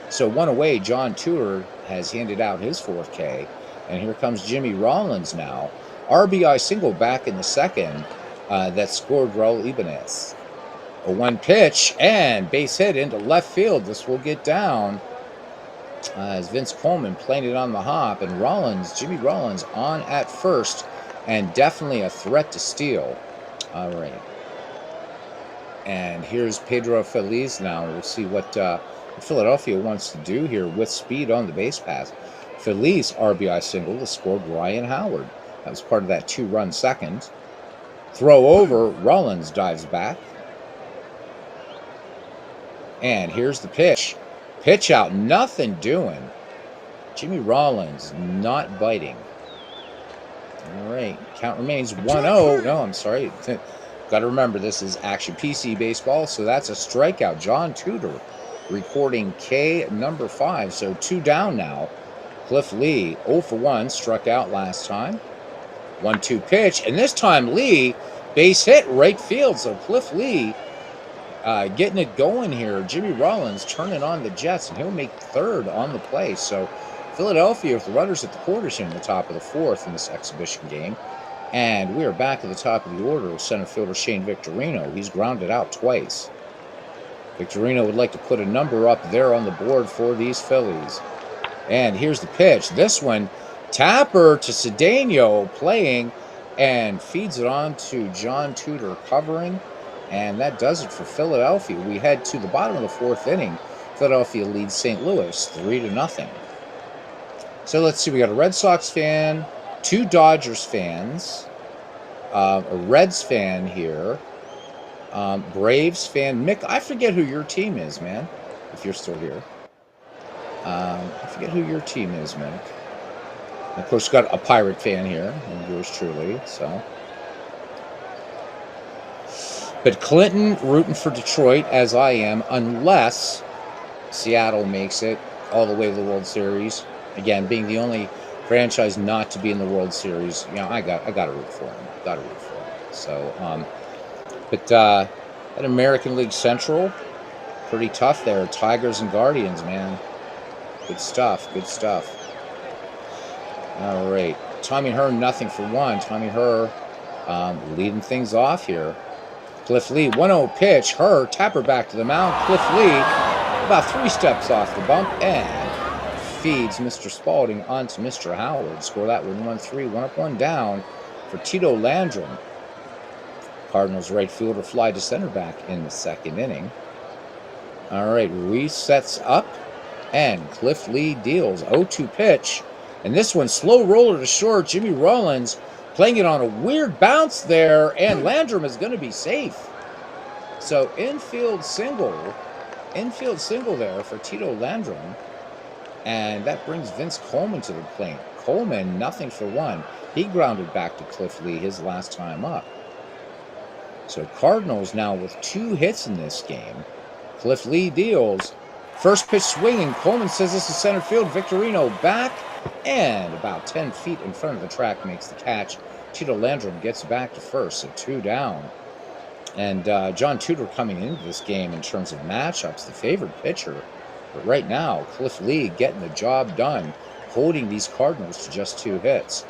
So one away, John Tudor has handed out his fourth K, and here comes Jimmy Rollins now. RBI single back in the second that scored Raul Ibanez. A one pitch and base hit into left field. This will get down as Vince Coleman playing it on the hop, and Jimmy Rollins on at first, and definitely a threat to steal. All right. And here's Pedro Feliz now. We'll see what Philadelphia wants to do here with speed on the base pass. Feliz RBI single to score Ryan Howard. That was part of that 2-run second. Throw over. Rollins dives back. And here's the pitch. Pitch out. Nothing doing. Jimmy Rollins not biting. All right. Count remains 1-0. No, I'm sorry. Got to remember, this is Action PC Baseball, so that's a strikeout. John Tudor recording K number 5. So 2 down now. Cliff Lee, 0-for-1, struck out last time. 1-2 pitch, and this time Lee, base hit right field. So Cliff Lee getting it going here. Jimmy Rollins turning on the Jets, and he'll make third on the play. So Philadelphia with the runners at the quarters here in the top of the fourth in this exhibition game. And we are back at the top of the order with center fielder Shane Victorino. He's grounded out twice. Victorino would like to put a number up there on the board for these Phillies. And here's the pitch. This one, Tapper to Cedeno playing and feeds it on to John Tudor covering. And that does it for Philadelphia. We head to the bottom of the fourth inning. Philadelphia leads St. Louis 3-0. So let's see. We got a Red Sox fan, 2 Dodgers fans, a Reds fan here, Braves fan. Mick, I forget who your team is, man, if you're still here. I forget who your team is, Mick. And of course, got a Pirate fan here, and yours truly. So, but Clinton rooting for Detroit, as I am, unless Seattle makes it all the way to the World Series. Again, being the only franchise not to be in the World Series, I got to root for them. Got to root for them. So, but at American League Central, pretty tough there. Tigers and Guardians, man. Good stuff. Good stuff. All right. Tommy Hearn, 0-for-1. Tommy Hearn leading things off here. Cliff Lee, 1-0 pitch. Herr, Tapper back to the mound. Cliff Lee, about 3 steps off the bump, and feeds Mr. Spalding onto Mr. Howard. Score that with 1-3, 1 up, 1 down for Tito Landrum. Cardinals right fielder fly to center back in the second inning. All right, Ruiz sets up, and Cliff Lee deals 0-2 pitch. And this one, slow roller to short. Jimmy Rollins playing it on a weird bounce there, and Landrum is going to be safe. So infield single there for Tito Landrum. And that brings Vince Coleman to the plate. Coleman, 0-for-1. He grounded back to Cliff Lee his last time up. So Cardinals now with 2 hits in this game. Cliff Lee deals. First pitch swinging. Coleman says this is center field. Victorino back. And about 10 feet in front of the track makes the catch. Tito Landrum gets back to first, so 2 down. And John Tudor coming into this game in terms of matchups, the favored pitcher. But right now, Cliff Lee getting the job done, holding these Cardinals to just 2 hits.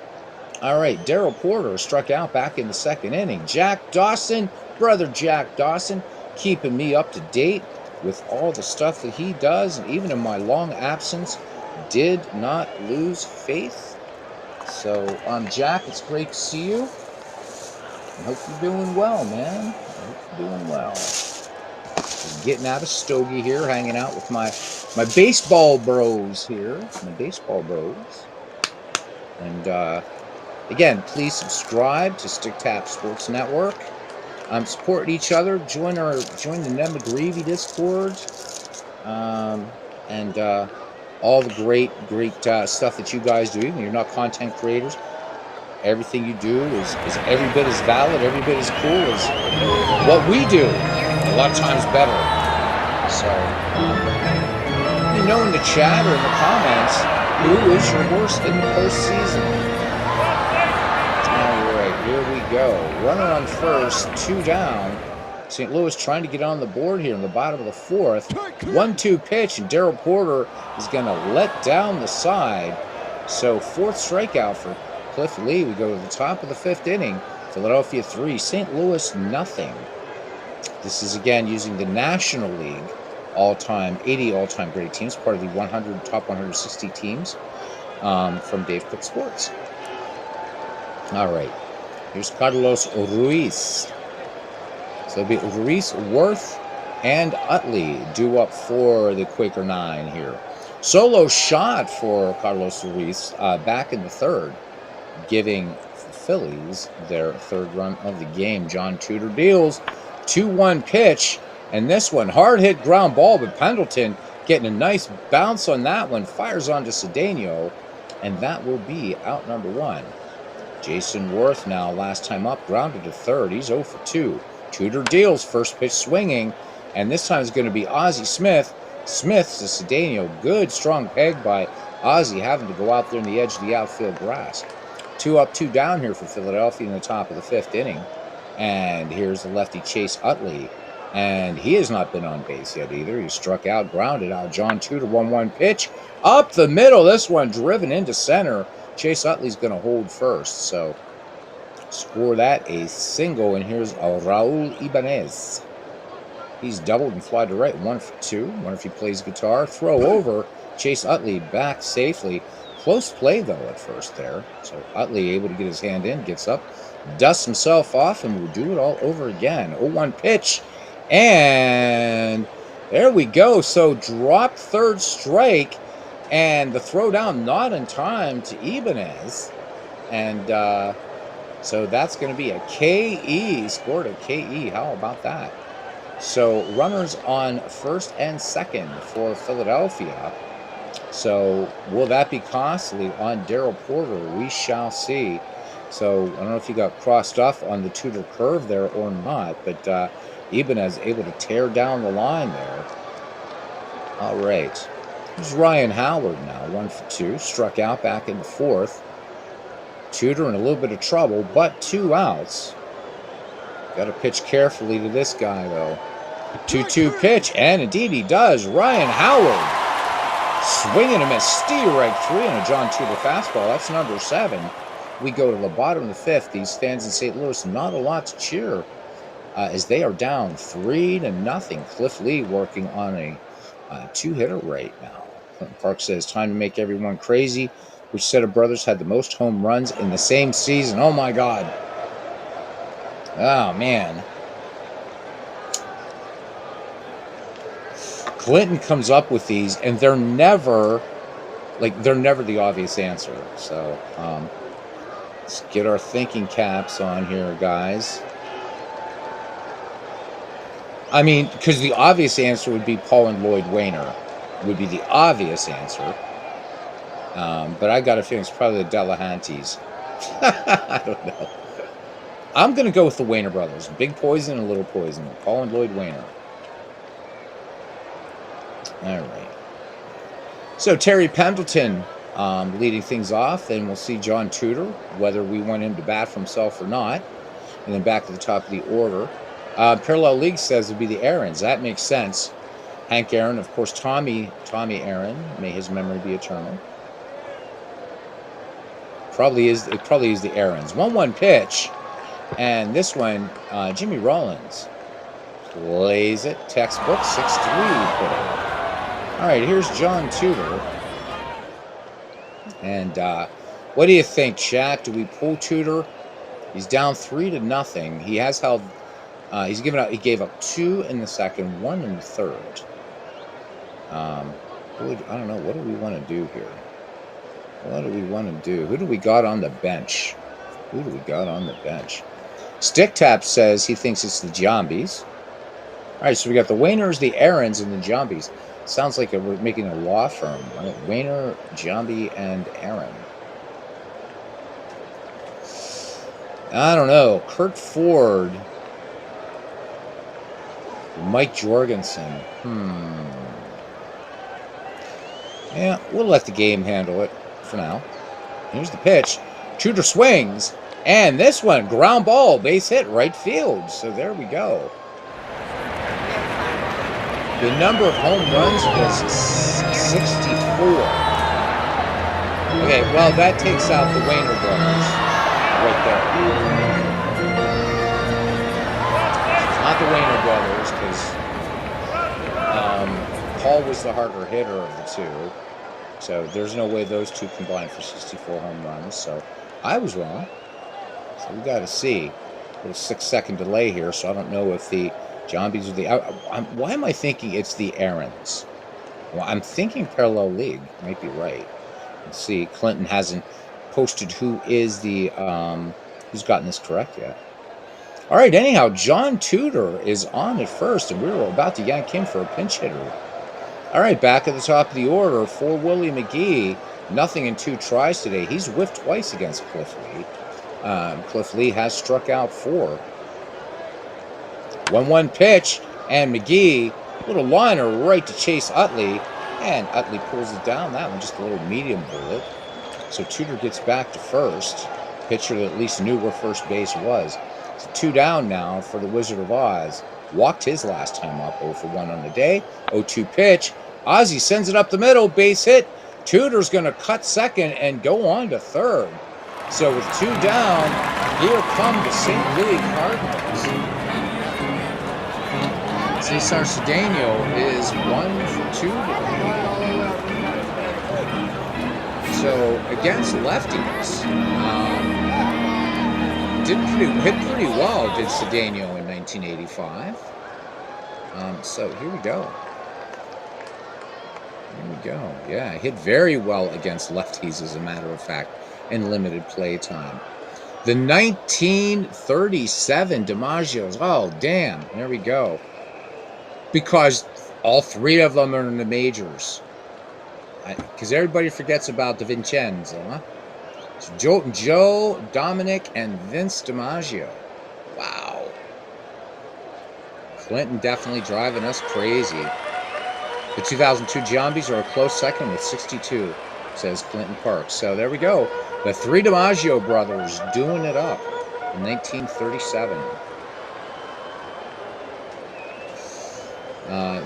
All right, Darrell Porter struck out back in the second inning. Jack Dawson, brother Jack Dawson, keeping me up to date with all the stuff that he does. And even in my long absence, did not lose faith. So, Jack, it's great to see you. I hope you're doing well, man. I hope you're doing well. Just getting out of Stogie here, hanging out with my baseball bros here. My baseball bros. And, again, please subscribe to Stick Tap Sports Network. Support each other. Join the Ned McGreevy Discord. And all the great stuff that you guys do. Even if you're not content creators, everything you do is every bit as valid, every bit as cool as what we do. A lot of times better. So, let me know in the chat or in the comments who is your worst in the postseason. All right, here we go. Runner on first, 2 down. St. Louis trying to get on the board here in the bottom of the fourth. 1-2 pitch, and Darrell Porter is going to let down the side. So 4th strikeout for Cliff Lee. We go to the top of the 5th inning. Philadelphia 3, St. Louis nothing. This is again using the National League 80 all-time great teams, part of the top 160 teams from Dave Cook Sports. All right, here's Carlos Ruiz. So it'll be Ruiz, Worth, and Utley due up for the Quaker Nine here. Solo shot for Carlos Ruiz back in the 3rd, giving the Phillies their 3rd run of the game. John Tudor deals 2-1 pitch, and this one hard hit ground ball, but Pendleton getting a nice bounce on that one, fires onto Cedeno, and that will be out number 1. Jason Worth now last time up, grounded to 3rd. He's 0-for-2. Tudor deals, first pitch swinging, and this time it's going to be Ozzie Smith. Smith to Cedeno. Good, strong peg by Ozzie, having to go out there in the edge of the outfield grass. 2 up, 2 down here for Philadelphia in the top of the 5th inning. And here's the lefty Chase Utley. And he has not been on base yet either. He struck out, grounded out. John Tudor, 1-1 pitch. Up the middle, this one driven into center. Chase Utley's going to hold first, so score that a single, and here's Raul Ibanez. He's doubled and fly to right. 1 for 2. Wonder if he plays guitar. Throw over. Chase Utley back safely. Close play, though, at first there. So Utley able to get his hand in. Gets up. Dusts himself off, and will do it all over again. 0-1 pitch. And there we go. So drop third strike. And the throw down not in time to Ibanez. And so that's going to be a KE. Scored a KE. How about that? So runners on first and second for Philadelphia. So will that be costly on Daryl Porter? We shall see. So I don't know if he got crossed off on the Tudor curve there or not, but Ibanez able to tear down the line there. All right. Here's Ryan Howard now, 1 for 2. Struck out back in the fourth. Tudor in a little bit of trouble, but 2 outs. Got to pitch carefully to this guy, though. 2-2 pitch, and indeed he does. Ryan Howard swinging a miss. Steal right 3 on a John Tudor fastball. That's number 7. We go to the bottom of the 5th. These fans in St. Louis, not a lot to cheer as they are down 3-0. Cliff Lee working on a 2-hitter right now. Clinton Park says, time to make everyone crazy. Which set of brothers had the most home runs in the same season? Oh, my God. Oh, man. Clinton comes up with these, and they're never the obvious answer. So, let's get our thinking caps on here, guys. I mean, because the obvious answer would be Paul and Lloyd Wainer would be the obvious answer. But I got a feeling it's probably the Delahanties. I don't know. I'm going to go with the Wainer brothers. Big Poison and Little Poison. Paul and Lloyd Wainer. All right. So Terry Pendleton leading things off. Then we'll see John Tudor, whether we want him to bat for himself or not. And then back at the top of the order. Parallel League says it would be the Aarons. That makes sense. Hank Aaron, of course, Tommy Aaron. May his memory be eternal. It probably is the Aarons. 1-1 pitch. And this one, Jimmy Rollins plays it. Textbook 6-3 putter. All right, here's John Tudor. And what do you think, chat? Do we pull Tudor? He's down 3-0. He has held. He gave up 2 in the second, 1 in the third. I don't know. What do we want to do here? What do we want to do? Who do we got on the bench? Stick Tap says he thinks it's the Jombies. All right, so we got the Wainers, the Aarons, and the Jombies. Sounds like we're making a law firm. Right? Wainer, Jombie, and Aaron. I don't know. Kurt Ford. Mike Jorgensen. Yeah, we'll let the game handle it for now. Here's the pitch. Tudor swings. And this one, ground ball, base hit, right field. So there we go. The number of home runs was 64. Okay, well, that takes out the Wainer brothers right there. It's not the Wainer brothers because Paul was the harder hitter of the two. So there's no way those two combined for 64 home runs. So I was wrong. So we got to see. A little 6-second delay here, so I don't know if the Jombies are the... why am I thinking it's the Aarons? Well, I'm thinking Parallel League. Might be right. Let's see. Clinton hasn't posted who is the... who's gotten this correct yet. All right, anyhow, John Tudor is on at first, and we were about to yank him for a pinch hitter. All right, back at the top of the order for Willie McGee. Nothing in 2 tries today. He's whiffed twice against Cliff Lee. Cliff Lee has struck out 4. 1-1 pitch, and McGee, little liner right to Chase Utley, and Utley pulls it down. That one just a little medium bullet. So Tudor gets back to first. Pitcher that at least knew where first base was. So 2 down now for the Wizard of Oz. Walked his last time up, 0 for 1 on the day. 0-2 pitch. Ozzy sends it up the middle, base hit. Tudor's going to cut second and go on to third. So with 2 down, here come the St. Louis Cardinals. Cesar Cedeno is 1 for 2 today. So against lefties, hit pretty well, did Cedeno in 1985. So here we go. Yeah, hit very well against lefties, as a matter of fact, in limited play time. The 1937 DiMaggio's. Oh, damn. There we go. Because all three of them are in the majors. Because everybody forgets about DiVincenzo, huh? So Joe, Dominic, and Vince DiMaggio. Wow. Clinton definitely driving us crazy. The 2002 Giambies are a close second with 62, says Clinton Parks. So there we go. The three DiMaggio brothers doing it up in 1937.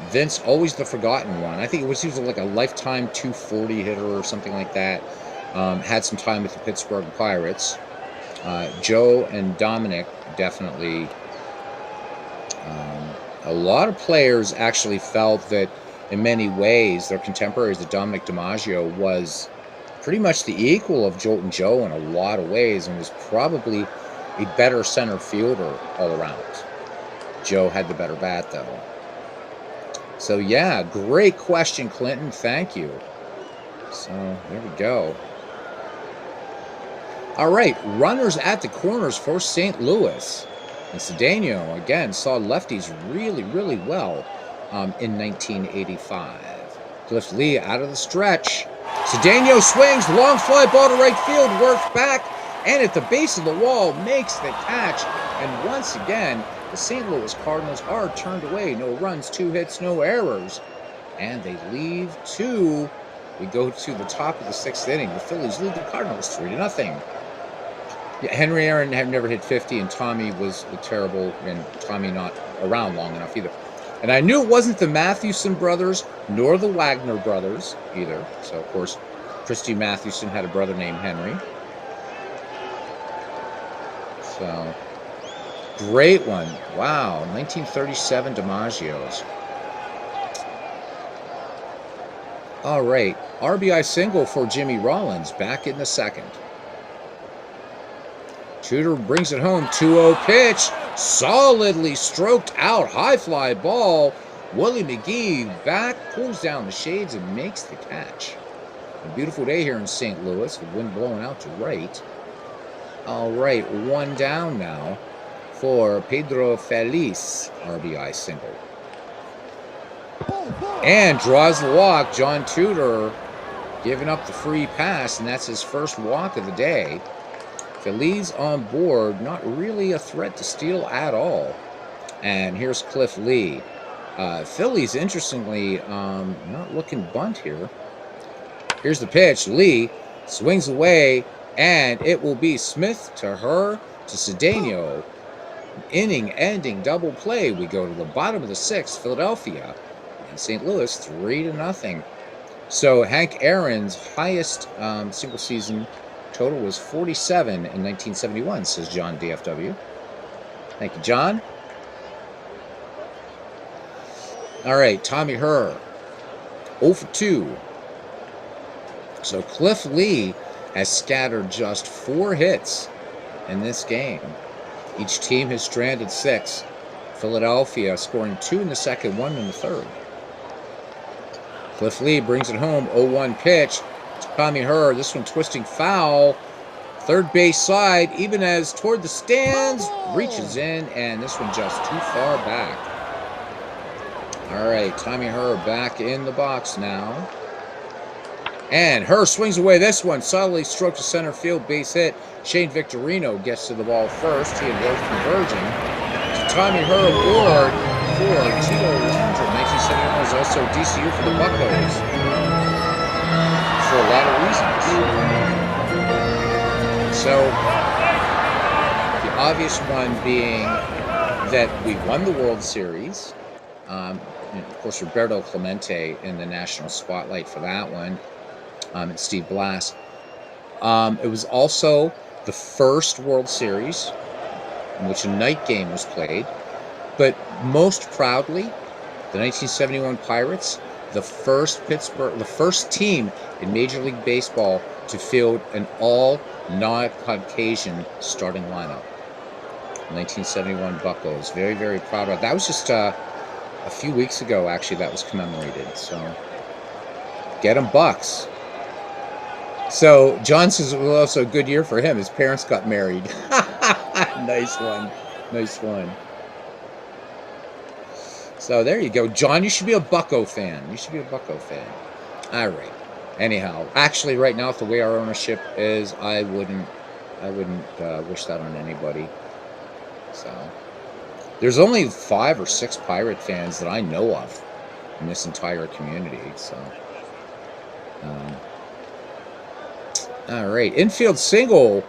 Vince, always the forgotten one. I think he was like a lifetime 240 hitter or something like that. Had some time with the Pittsburgh Pirates. Joe and Dominic definitely. A lot of players actually felt that in many ways their contemporaries, the Dominic DiMaggio, was pretty much the equal of Joltin' Joe in a lot of ways and was probably a better center fielder all around. Joe had the better bat, though. So, yeah, great question, Clinton. Thank you. So, there we go. All right, runners at the corners for St. Louis. And Cedeno, again, saw lefties really, really well in 1985. Cliff Lee out of the stretch. Cedeno swings, long fly ball to right field, works back, and at the base of the wall makes the catch. And once again, the St. Louis Cardinals are turned away. No runs, 2 hits, no errors. And they leave 2. We go to the top of the 6th inning. The Phillies lead the Cardinals 3-0. Yeah, Henry Aaron had never hit 50, and Tommy was terrible, and Tommy not around long enough either. And I knew it wasn't the Mathewson brothers, nor the Wagner brothers either. So, of course, Christy Mathewson had a brother named Henry. So, great one. Wow, 1937 DiMaggio's. All right, RBI single for Jimmy Rollins back in the 2nd. Tudor brings it home, 2-0 pitch, solidly stroked out, high fly ball. Willie McGee back, pulls down the shades and makes the catch. A beautiful day here in St. Louis, with wind blowing out to right. All right, 1 down now for Pedro Feliz, RBI single. And draws the walk, John Tudor giving up the free pass, and that's his first walk of the day. Feliz on board, not really a threat to steal at all. And here's Cliff Lee. Phillies, interestingly, not looking bunt here. Here's the pitch. Lee swings away, and it will be Smith to her to Cedeno. Inning-ending double play. We go to the bottom of the 6th, Philadelphia, and St. Louis 3-0. So Hank Aaron's highest single season total was 47 in 1971, says John DFW. Thank you, John. All right, Tommy Herr, 0 for 2. So Cliff Lee has scattered just 4 hits in this game. Each team has stranded 6. Philadelphia scoring 2 in the 2nd, 1 in the 3rd. Cliff Lee brings it home, 0-1 pitch. Tommy Herr, this one twisting foul. Third base side, even as toward the stands, reaches in, and this one just too far back. All right, Tommy Herr back in the box now. And Herr swings away this one, solidly stroked to center field, base hit. Shane Victorino gets to the ball first. He and Rose converging. So Tommy Herr aboard for Tito Landrum. 1971 is also DCU for the Buccos. For a lot of reasons. So, the obvious one being that we won the World Series. And of course, Roberto Clemente in the national spotlight for that one. And Steve Blass. It was also the first World Series in which a night game was played. But most proudly, The 1971 Pirates, the first team in Major League Baseball to field an all non-Caucasian starting lineup. 1971 Buccos. Very, very proud of that. That was just a few weeks ago, actually, that was commemorated. So, get 'em Bucks. So, John says it was also a good year for him. His parents got married. Nice one. Nice one. So, there you go. John, you should be a Bucco fan. You should be a Bucco fan. All right. Anyhow, actually, right now, with the way our ownership is, I wouldn't wish that on anybody. So, there's only 5 or 6 Pirate fans that I know of in this entire community. So, all right, infield single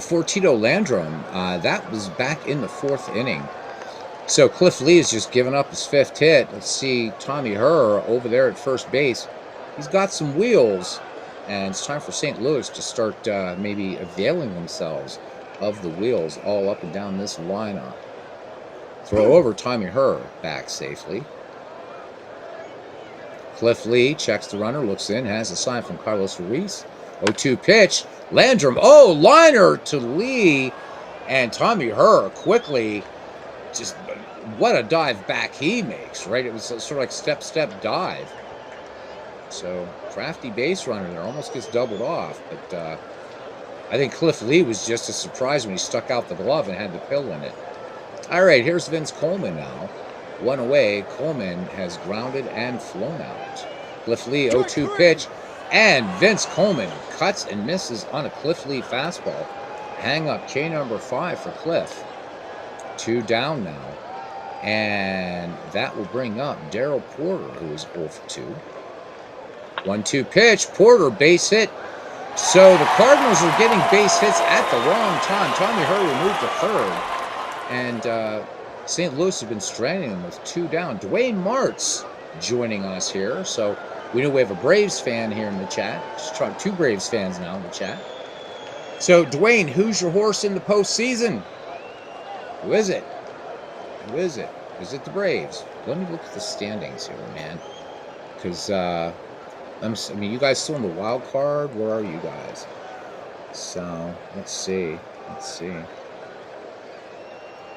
for Tito Landrum. That was back in the 4th inning. So Cliff Lee has just given up his 5th hit. Let's see Tommy Herr over there at first base. He's got some wheels, and it's time for St. Louis to start maybe availing themselves of the wheels all up and down this lineup. Throw over Tommy Herr back safely. Cliff Lee checks the runner, looks in, has a sign from Carlos Ruiz. 0-2 pitch. Landrum, liner to Lee. And Tommy Herr quickly, just what a dive back he makes, right? It was sort of like step dive. So, crafty base runner there, almost gets doubled off. But I think Cliff Lee was just as surprised when he stuck out the glove and had the pill in it. All right, here's Vince Coleman now. 1 away. Coleman has grounded and flown out. Cliff Lee, 0-2 pitch. And Vince Coleman cuts and misses on a Cliff Lee fastball. Hang up K number 5 for Cliff. 2 down now. And that will bring up Darrell Porter, who is 0 for 2. 1-2 pitch. Porter, base hit. So the Cardinals are getting base hits at the wrong time. Tommy Herr will move to 3rd. And St. Louis has been stranding them with 2 down. Dwayne Martz joining us here. So we know we have a Braves fan here in the chat. Just trying 2 Braves fans now in the chat. So, Dwayne, who's your horse in the postseason? Who is it? Who is it? Is it the Braves? Let me look at the standings here, man. Because, you guys still in the wild card? Where are you guys? So, let's see. Let's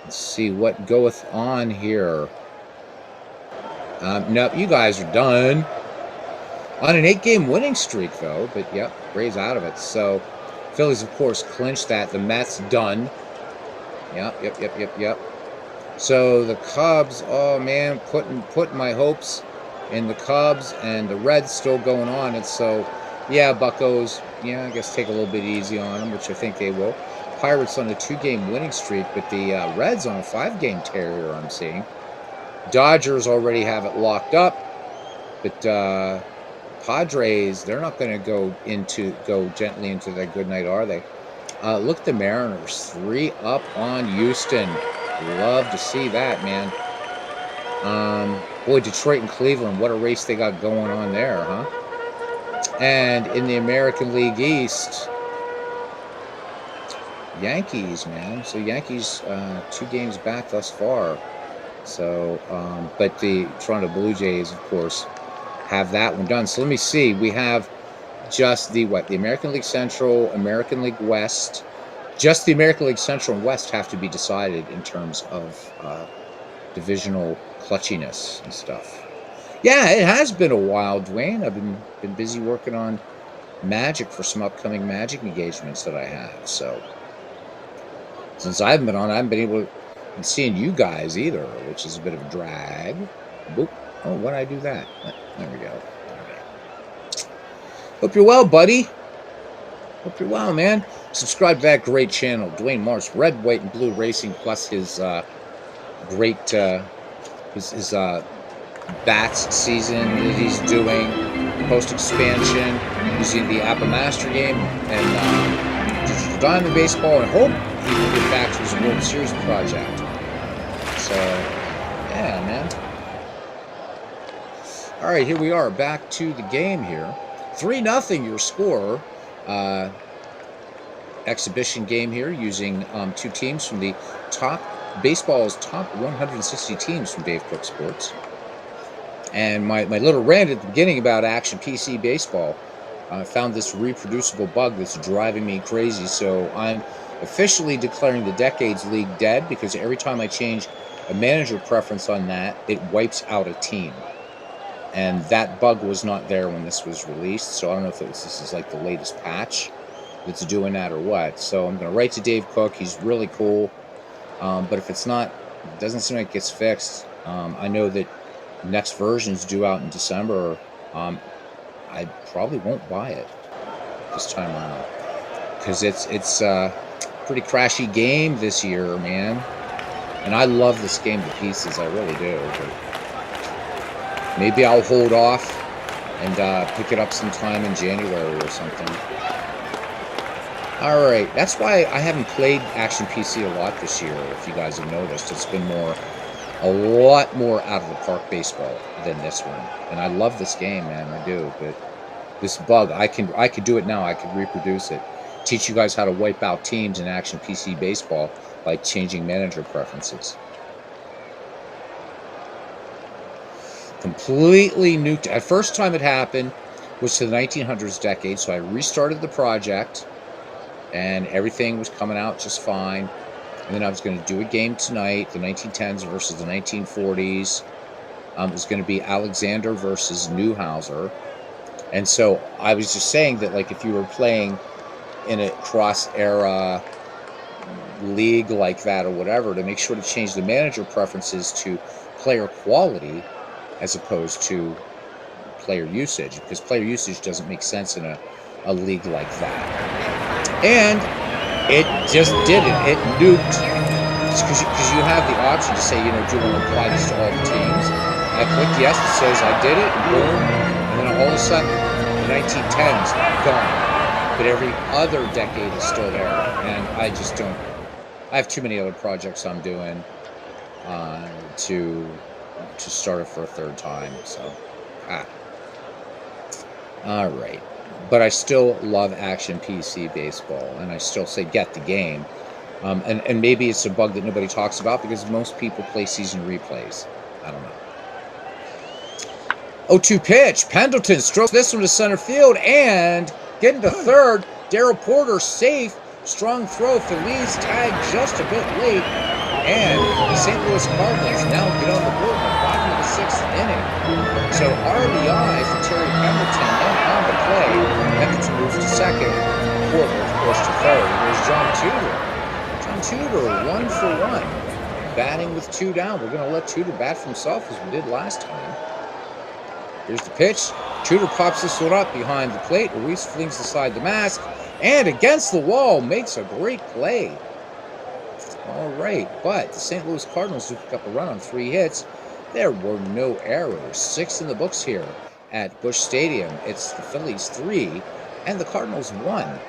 see what goeth on here. No, you guys are done. On an 8-game winning streak, though. But, yep, Braves out of it. So, Phillies, of course, clinched that. The Mets done. Yep. So, the Cubs, oh, man, putting my hopes in the Cubs, and the Reds still going on. And so, yeah, Buccos, I guess take a little bit easy on them, which I think they will. Pirates on a 2-game winning streak, but the Reds on a 5-game tear I'm seeing. Dodgers already have it locked up, but Padres, they're not going to go gently into their good night, are they? Look at the Mariners, 3 up on Houston. Love to see that, man. Boy, Detroit and Cleveland, what a race they got going on there, huh? And in the American League East, Yankees, man. So Yankees 2 games back thus far. So, but the Toronto Blue Jays, of course, have that one done. So let me see. We have just the American League Central, American League West. Just the American League Central and West have to be decided in terms of divisional clutchiness and stuff. Yeah, it has been a while, Dwayne. I've been busy working on Magic for some upcoming Magic engagements that I have. So since I haven't been on, I haven't been able to see you guys either, which is a bit of a drag. Boop. Oh, why did I do that? There we go. Okay. Hope you're well, buddy. Hope you're well, man. Subscribe to that great channel, Dwayne Martz, Red, White, and Blue Racing, plus his great his bats season that he's doing, post-expansion, using the Apple Master game, and Digital Diamond Baseball, and hope he will get back to his World Series project. So, yeah, man. All right, here we are, back to the game here. 3-0 your score. Exhibition game here using 2 teams from the baseball's top 160 teams from Dave Cook Sports. And my little rant at the beginning about Action PC Baseball, I found this reproducible bug that's driving me crazy. So I'm officially declaring the Decades League dead because every time I change a manager preference on that, it wipes out a team. And that bug was not there when this was released. So I don't know if this is like the latest patch that's doing that or what. So I'm going to write to Dave Cook. He's really cool. But if it's not, it doesn't seem like it gets fixed. I know that next version's due out in December. I probably won't buy it this time around because it's a pretty crashy game this year, man. And I love this game to pieces, I really do. But maybe I'll hold off and pick it up sometime in January or something. All right, that's why I haven't played Action PC a lot this year. If you guys have noticed, it's been a lot more out of the park baseball than this one. And I love this game, man, I do. But this bug, I could do it now. I could reproduce it. Teach you guys how to wipe out teams in Action PC Baseball by changing manager preferences. Completely nuked. The first time it happened was to the 1900s decade, so I restarted the project, and everything was coming out just fine. And then I was going to do a game tonight, the 1910s versus the 1940s. It was going to be Alexander versus Newhouser. And so I was just saying that, like, if you were playing in a cross-era league like that or whatever, to make sure to change the manager preferences to player quality as opposed to player usage, because player usage doesn't make sense in a league like that. And it just did it. It nuked. Because you have the option to say, do you want to apply this to all the teams? I clicked yes, it says I did it, and boom. And then all of a sudden, the 1910s, gone. But every other decade is still there. And I just don't. I have too many other projects I'm doing to start it for a third time. So, all right. But I still love Action PC Baseball, and I still say get the game. And maybe it's a bug that nobody talks about because most people play season replays. I don't know. 0-2 pitch. Pendleton strokes this one to center field and getting to third. Darrell Porter safe. Strong throw. Feliz tagged just a bit late. And the St. Louis Cardinals now get on the board in the bottom of the sixth inning. So RBI for Terry Pendleton and on the play. Pendleton moves to second. Porter, of course, to third. There's John Tudor. Tudor, 1 for 1, batting with 2 down. We're going to let Tudor bat for himself as we did last time. Here's the pitch. Tudor pops this one up behind the plate. Ruiz flings aside the mask and against the wall makes a great play. All right, but the St. Louis Cardinals do pick up a run on 3 hits. There were no errors. 6 in the books here at Busch Stadium. It's the Phillies 3 and the Cardinals 1.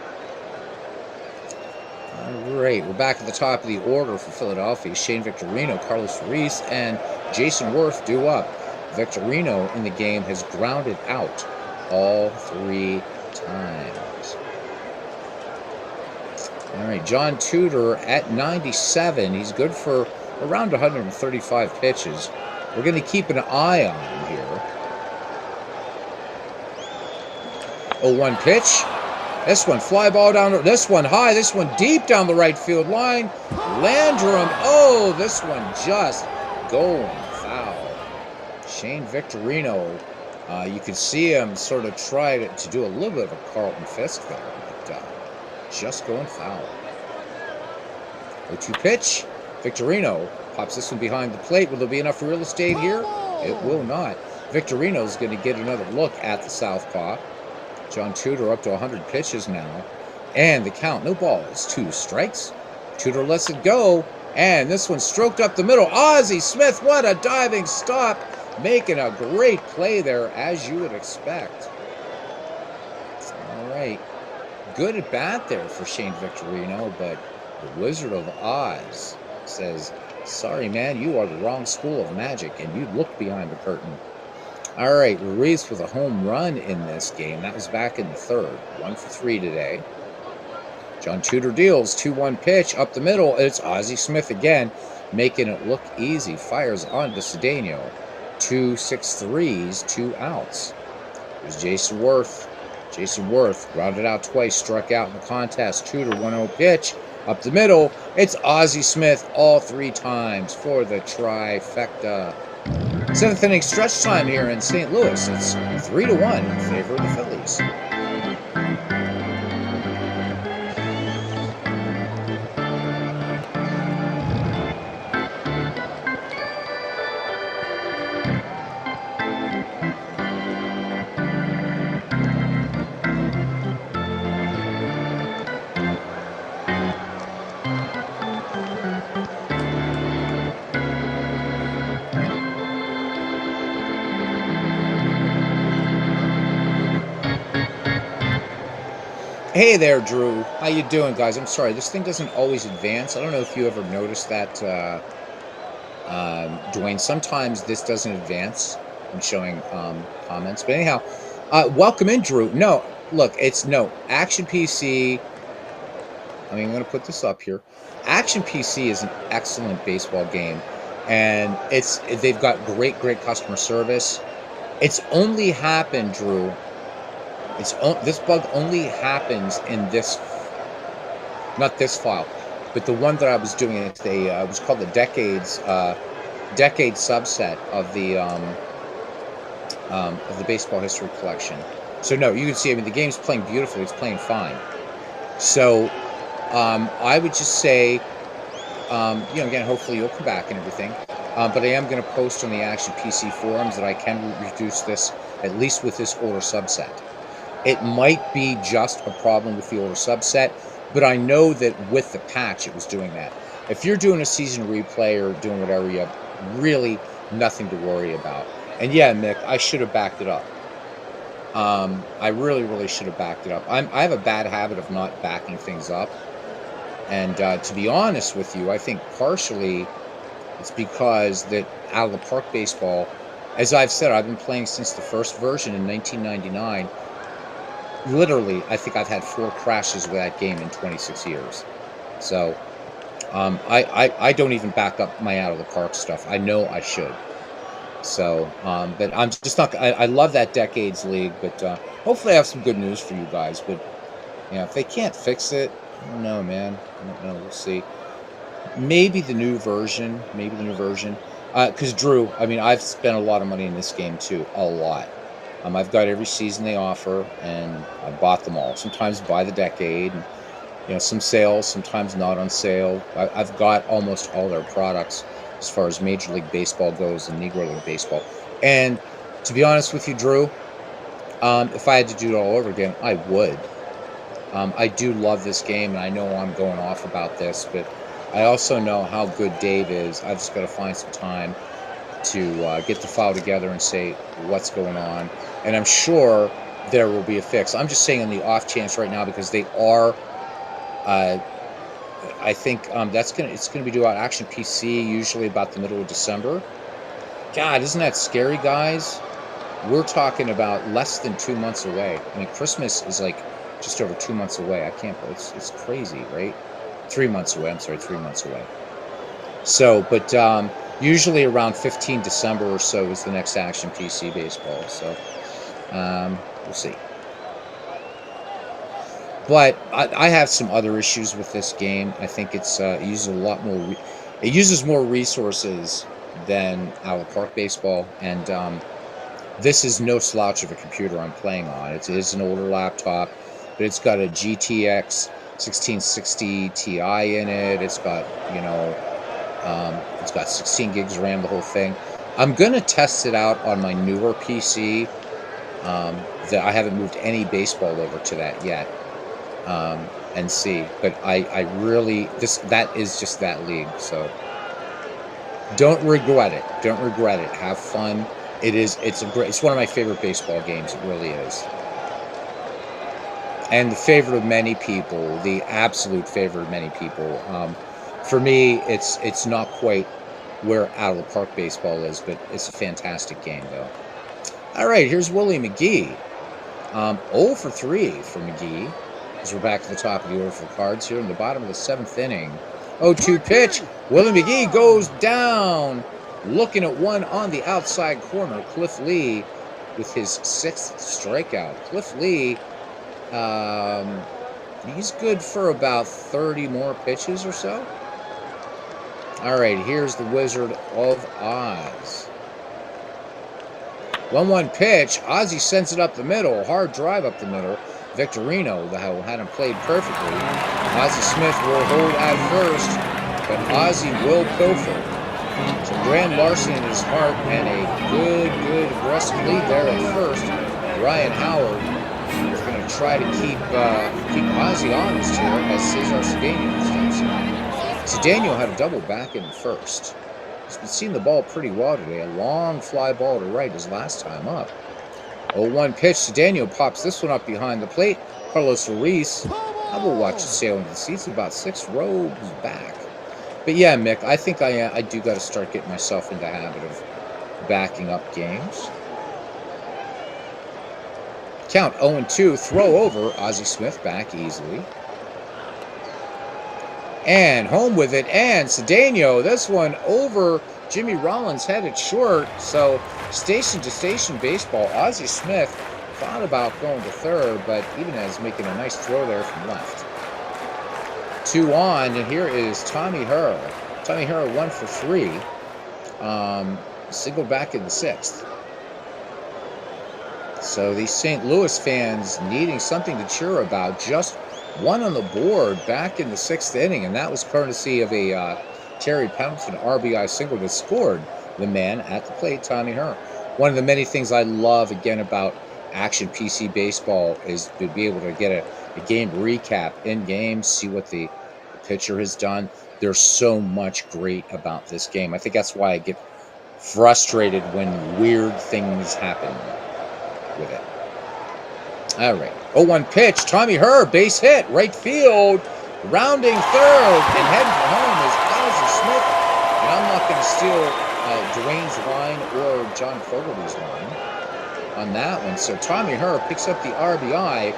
All right, we're back at the top of the order for Philadelphia. Shane Victorino, Carlos Ruiz, and Jason Worth due up. Victorino in the game has grounded out all 3 times. All right, John Tudor at 97. He's good for around 135 pitches. We're going to keep an eye on him here. 0-1 pitch. This one, fly ball down, this one high, this one deep down the right field line. Landrum, oh, this one just going foul. Shane Victorino, you could see him sort of try to do a little bit of a Carlton Fisk there, but just going foul. 0-2 pitch. Victorino pops this one behind the plate. Will there be enough real estate here? It will not. Victorino's going to get another look at the southpaw. John Tudor up to 100 pitches now. And the count, no balls, 2 strikes. Tudor lets it go. And this one stroked up the middle. Ozzie Smith, what a diving stop. Making a great play there, as you would expect. All right. Good at bat there for Shane Victorino, but the Wizard of Oz says, sorry, man, you are the wrong school of magic, and you looked behind the curtain. All right, Ruiz with a home run in this game. That was back in the third. 1 for 3 today. John Tudor deals. 2-1 pitch up the middle. It's Ozzie Smith again, making it look easy. Fires on to Cedeno. 2 6-3s, 2 outs. There's Jason Worth. Jason Worth grounded out twice, struck out in the contest. 2-1-0 pitch up the middle. It's Ozzie Smith all 3 times for the trifecta. 7th inning stretch time here in St. Louis. It's 3-1 in favor of the Phillies. Hey there, Drew. How you doing, guys? I'm sorry, this thing doesn't always advance. I don't know if you ever noticed that, Dwayne. Sometimes this doesn't advance when showing comments. But anyhow, welcome in, Drew. No, look, it's no Action PC. I mean, I'm going to put this up here. Action PC is an excellent baseball game, and they've got great customer service. It's only happened, Drew. This bug only happens in this, not this file, but the one that I was doing. It was called the decade subset of the baseball history collection. So no, you can see. I mean, the game's playing beautifully. It's playing fine. So I would just say, again, hopefully you'll come back and everything. But I am going to post on the Action PC forums that I can reduce this, at least with this older subset. It might be just a problem with the older subset, but I know that with the patch, it was doing that. If you're doing a season replay or doing whatever, you have really nothing to worry about. And yeah, Mick, I should have backed it up. I really should have backed it up. I have a bad habit of not backing things up. And to be honest with you, I think partially it's because that Out of the Park Baseball, as I've said, I've been playing since the first version in 1999. Literally, I think I've had 4 crashes with that game in 26 years. So, I don't even back up my Out of the Park stuff. I know I should. So, but I'm just not. I love that Decades League, but hopefully I have some good news for you guys. But if they can't fix it, I don't know, man. I don't know. We'll see. Maybe the new version. Because Drew, I mean, I've spent a lot of money in this game too. A lot. I've got every season they offer, and I bought them all. Sometimes by the decade, and, some sales, sometimes not on sale. I've got almost all their products as far as Major League Baseball goes and Negro League Baseball. And to be honest with you, Drew, if I had to do it all over again, I would. I do love this game, and I know I'm going off about this, but I also know how good Dave is. I've just got to find some time to get the file together and say what's going on. And I'm sure there will be a fix. I'm just saying on the off chance right now, because they are, I think it's gonna be due out Action PC usually about the middle of December. God, isn't that scary, guys? We're talking about less than 2 months away. I mean, Christmas is like just over 2 months away. I can't believe it's crazy, right? 3 months away. I'm sorry, 3 months away. So, but usually around 15 December or so is the next Action PC baseball. So we'll see. But I have some other issues with this game. I think it uses a lot more. It uses more resources than Out of the Park Baseball, and this is no slouch of a computer I'm playing on. It is an older laptop, but it's got a GTX 1660 Ti in it. It's got it's got 16 gigs of RAM, the whole thing. I'm gonna test it out on my newer PC. That I haven't moved any baseball over to that yet, and see. But I really that is just that league. So don't regret it. Don't regret it. Have fun. It's one of my favorite baseball games. It really is. And the favorite of many people, the absolute favorite of many people. For me, it's not quite where Out of the Park Baseball is, but it's a fantastic game, though. All right, here's Willie McGee. 0 for 3 for McGee, as we're back at the top of the order for cards here in the bottom of the 7th inning. 0-2 pitch. Willie McGee goes down. looking at one on the outside corner. Cliff Lee with his 6th strikeout. Cliff Lee, he's good for about 30 more pitches or so. All right, here's the Wizard of Oz. 1-1 pitch. Ozzie sends it up the middle. Hard drive up the middle. Victorino, the hell, had him played perfectly. Ozzie Smith will hold at first, but Ozzie will pilfer. So Grand Larson in his heart, and a good aggressive lead there at first. Ryan Howard is going to try to keep Ozzie honest here as Cesar Cedeno steps in. Cedeno had a double back in the first. He's been seeing the ball pretty well today. A long fly ball to right his last time up. 0-1 pitch. Cedeno pops this one up behind the plate. Carlos Ruiz, I will watch it sail into the seats about 6 rows back. But yeah, Mick, I think I do got to start getting myself into the habit of backing up games. Count 0-2. Throw over. Ozzie Smith back easily. And home with it. And Cedeno, this one over Jimmy Rollins, headed short. So station-to-station baseball. Ozzie Smith thought about going to third, but Ibanez making a nice throw there from left. 2 on, and here is Tommy Herr. Tommy Herr 1 for 3. Single back in the 6th. So these St. Louis fans needing something to cheer about. Just 1 on the board back in the 6th inning, and that was courtesy of a Terry Pendleton RBI single that scored the man at the plate, Tommy Herr. One of the many things I love, again, about Action PC Baseball is to be able to get a game recap in game, see what the pitcher has done. There's so much great about this game. I think that's why I get frustrated when weird things happen with it. All right. 0-1 pitch. Tommy Herr, base hit, right field, rounding third, and heading for home is Ozzie Smith. And I'm not going to steal Dwayne's line or John Fogerty's line on that one. So Tommy Herr picks up the RBI,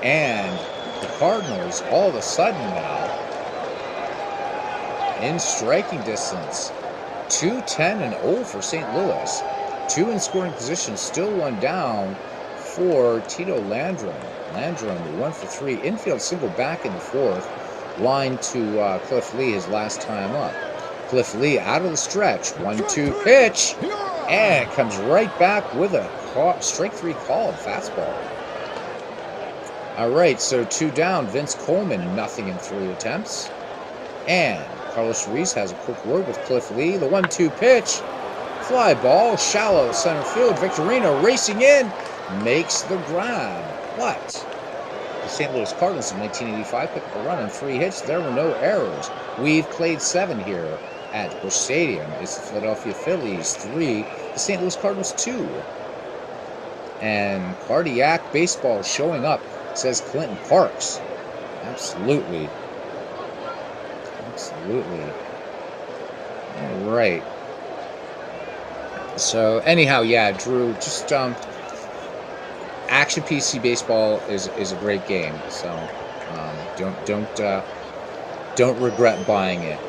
and the Cardinals all of a sudden now in striking distance. 2-10-0 for St. Louis. 2 in scoring position, still 1 down for Tito Landrum. Landrum 1 for 3. Infield single back in the 4th. Line to Cliff Lee his last time up. Cliff Lee out of the stretch. 1-2 pitch. And comes right back with a strike 3 call, fastball. All right, so 2 down. Vince Coleman, nothing in 3 attempts. And Carlos Ruiz has a quick word with Cliff Lee. The 1-2 pitch. Fly ball, shallow center field. Victorino racing in, makes the grab. But the St. Louis Cardinals in 1985 picked up a run on 3 hits. There were no errors. We've played 7 here at Busch Stadium. It's the Philadelphia Phillies 3, the St. Louis Cardinals 2. And Cardiac Baseball showing up, says Clinton Parks. Absolutely. Absolutely. All right. So anyhow, yeah, Drew, just Action PC Baseball is a great game. So don't regret buying it.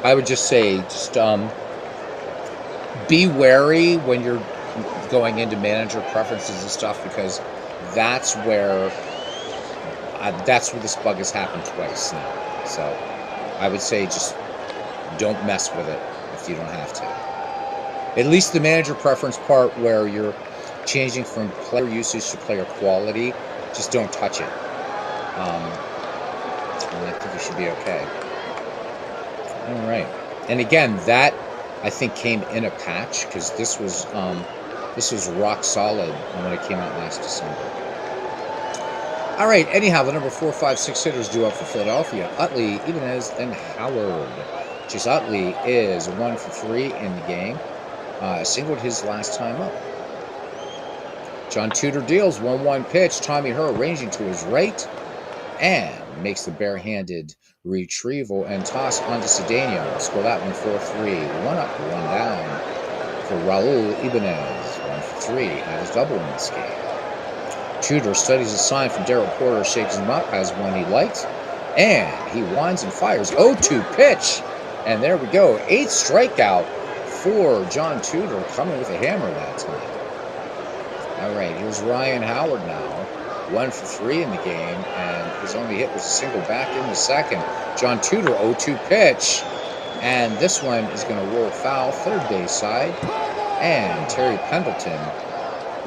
I would just say, be wary when you're going into manager preferences and stuff, because that's where this bug has happened twice now. So I would say just don't mess with it if you don't have to. At least the manager preference part where you're changing from player usage to player quality, just don't touch it. And I think you should be okay. All right. And again, that I think came in a patch, because this was rock solid when it came out last December. All right. Anyhow, the number 4, 5, 6 hitters due up for Philadelphia: Utley, Ibanez, and Howard. Chase Utley is 1 for 3 in the game. Singled his last time up. John Tudor deals 1-1 pitch. Tommy Herr ranging to his right and makes the barehanded retrieval and toss onto Cedeno. Score that one 4-3. 1 up, 1 down for Raul Ibanez. 1 for 3. Had his double in this game. Tudor studies a sign from Darrell Porter, shakes him up, has one he likes. And he winds and fires. 0-2 pitch. And there we go. 8th strikeout for John Tudor, coming with a hammer that time. All right, here's Ryan Howard now. 1 for 3 in the game, and his only hit was a single back in the second. John Tudor, 0-2 pitch. And this one is going to roll foul, third base side. And Terry Pendleton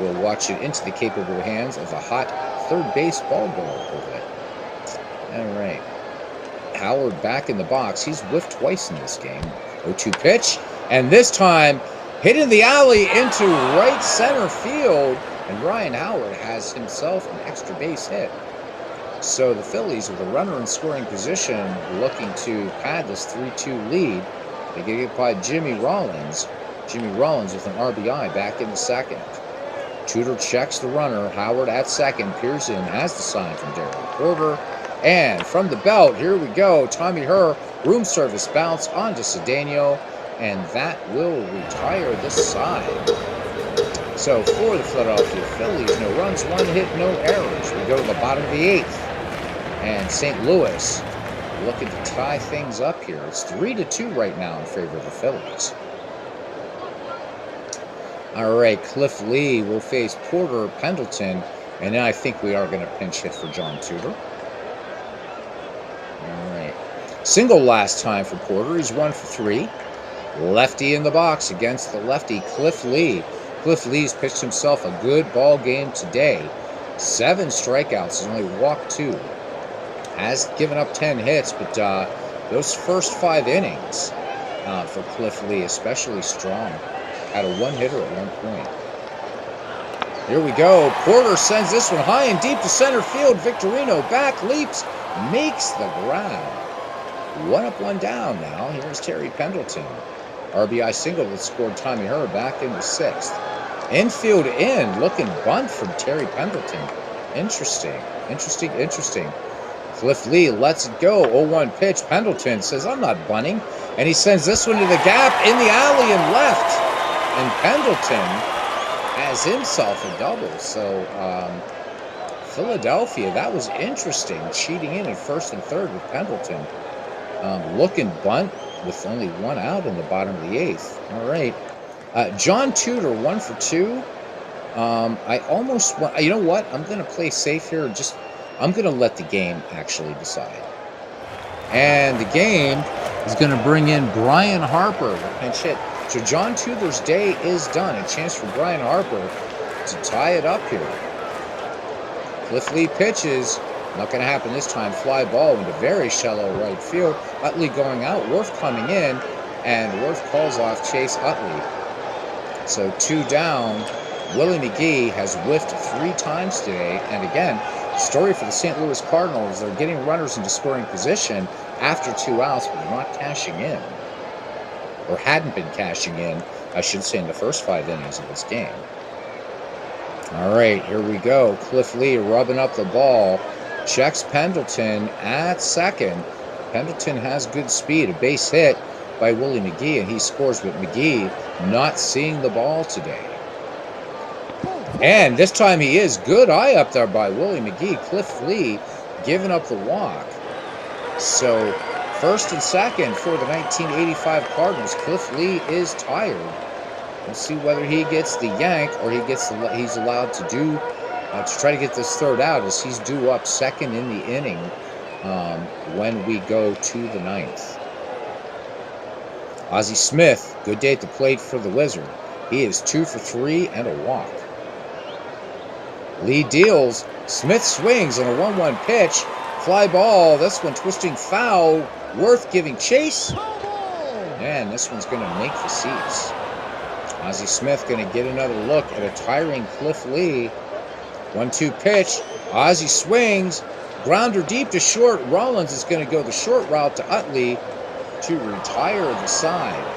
will watch it into the capable hands of a hot third base ball over it. All right. Howard back in the box. He's whiffed twice in this game. 0-2 pitch. And this time, hit in the alley into right center field. And Ryan Howard has himself an extra base hit. So the Phillies, with a runner in scoring position, looking to pad this 3-2 lead. They get hit by Jimmy Rollins. Jimmy Rollins with an RBI back in the second. Tudor checks the runner. Howard at second. Pearson has the sign from Darryl Porter. And from the belt, here we go. Tommy Herr, room service bounce onto Cedeno. And that will retire this side. So for the Philadelphia Phillies, no runs, 1 hit, no errors. We go to the bottom of the 8th. And St. Louis looking to tie things up here. It's 3-2 right now in favor of the Phillies. All right, Cliff Lee will face Porter, Pendleton, and then I think we are going to pinch hit for John Tudor. All right. Single last time for Porter. He's 1 for 3. Lefty in the box against the lefty, Cliff Lee. Cliff Lee's pitched himself a good ball game today. 7 strikeouts. He's only walked 2. Has given up 10 hits, but those first 5 innings for Cliff Lee, especially strong. Had a 1-hitter at one point. Here we go. Porter sends this one high and deep to center field. Victorino back, leaps, makes the ground. 1 up, 1 down now. Here's Terry Pendleton. RBI single that scored Tommy Herr back in the 6th. Infield in, looking bunt from Terry Pendleton. Interesting. Cliff Lee lets it go. 0-1 pitch. Pendleton says, I'm not bunting. And he sends this one to the gap in the alley and left. And Pendleton has himself a double. So Philadelphia, that was interesting. Cheating in at first and third with Pendleton. Looking bunt with only 1 out in the bottom of the 8th. All right. John Tudor, 1 for 2. I almost want, you know what? I'm going to play safe here. I'm going to let the game actually decide. And the game is going to bring in Brian Harper to pinch hit. So John Tudor's day is done. A chance for Brian Harper to tie it up here. Cliff Lee pitches. Not going to happen this time. Fly ball into very shallow right field. Utley going out. Worth coming in. And Worth calls off Chase Utley. So 2 down. Willie McGee has whiffed 3 times today. And again, story for the St. Louis Cardinals. They're getting runners into scoring position after 2 outs, but they're not cashing in. Or hadn't been cashing in, I should say, in the first 5 innings of this game. All right, here we go. Cliff Lee rubbing up the ball. Checks Pendleton at second. Pendleton has good speed. A base hit by Willie McGee, and he scores, but McGee not seeing the ball today. And this time he is. Good eye up there by Willie McGee. Cliff Lee giving up the walk. So first and second for the 1985 Cardinals. Cliff Lee is tired. We'll see whether he gets the yank or he's allowed to do to try to get this third out, as he's due up second in the inning when we go to the 9th. Ozzie Smith, good day at the plate for the Wizard. He is 2 for 3 and a walk. Lee deals. Smith swings on a 1-1 pitch. Fly ball. This one twisting foul. Worth giving chase. And this one's going to make the seats. Ozzie Smith going to get another look at a tiring Cliff Lee. 1-2 pitch. Ozzie swings. Grounder deep to short. Rollins is going to go the short route to Utley to retire the side.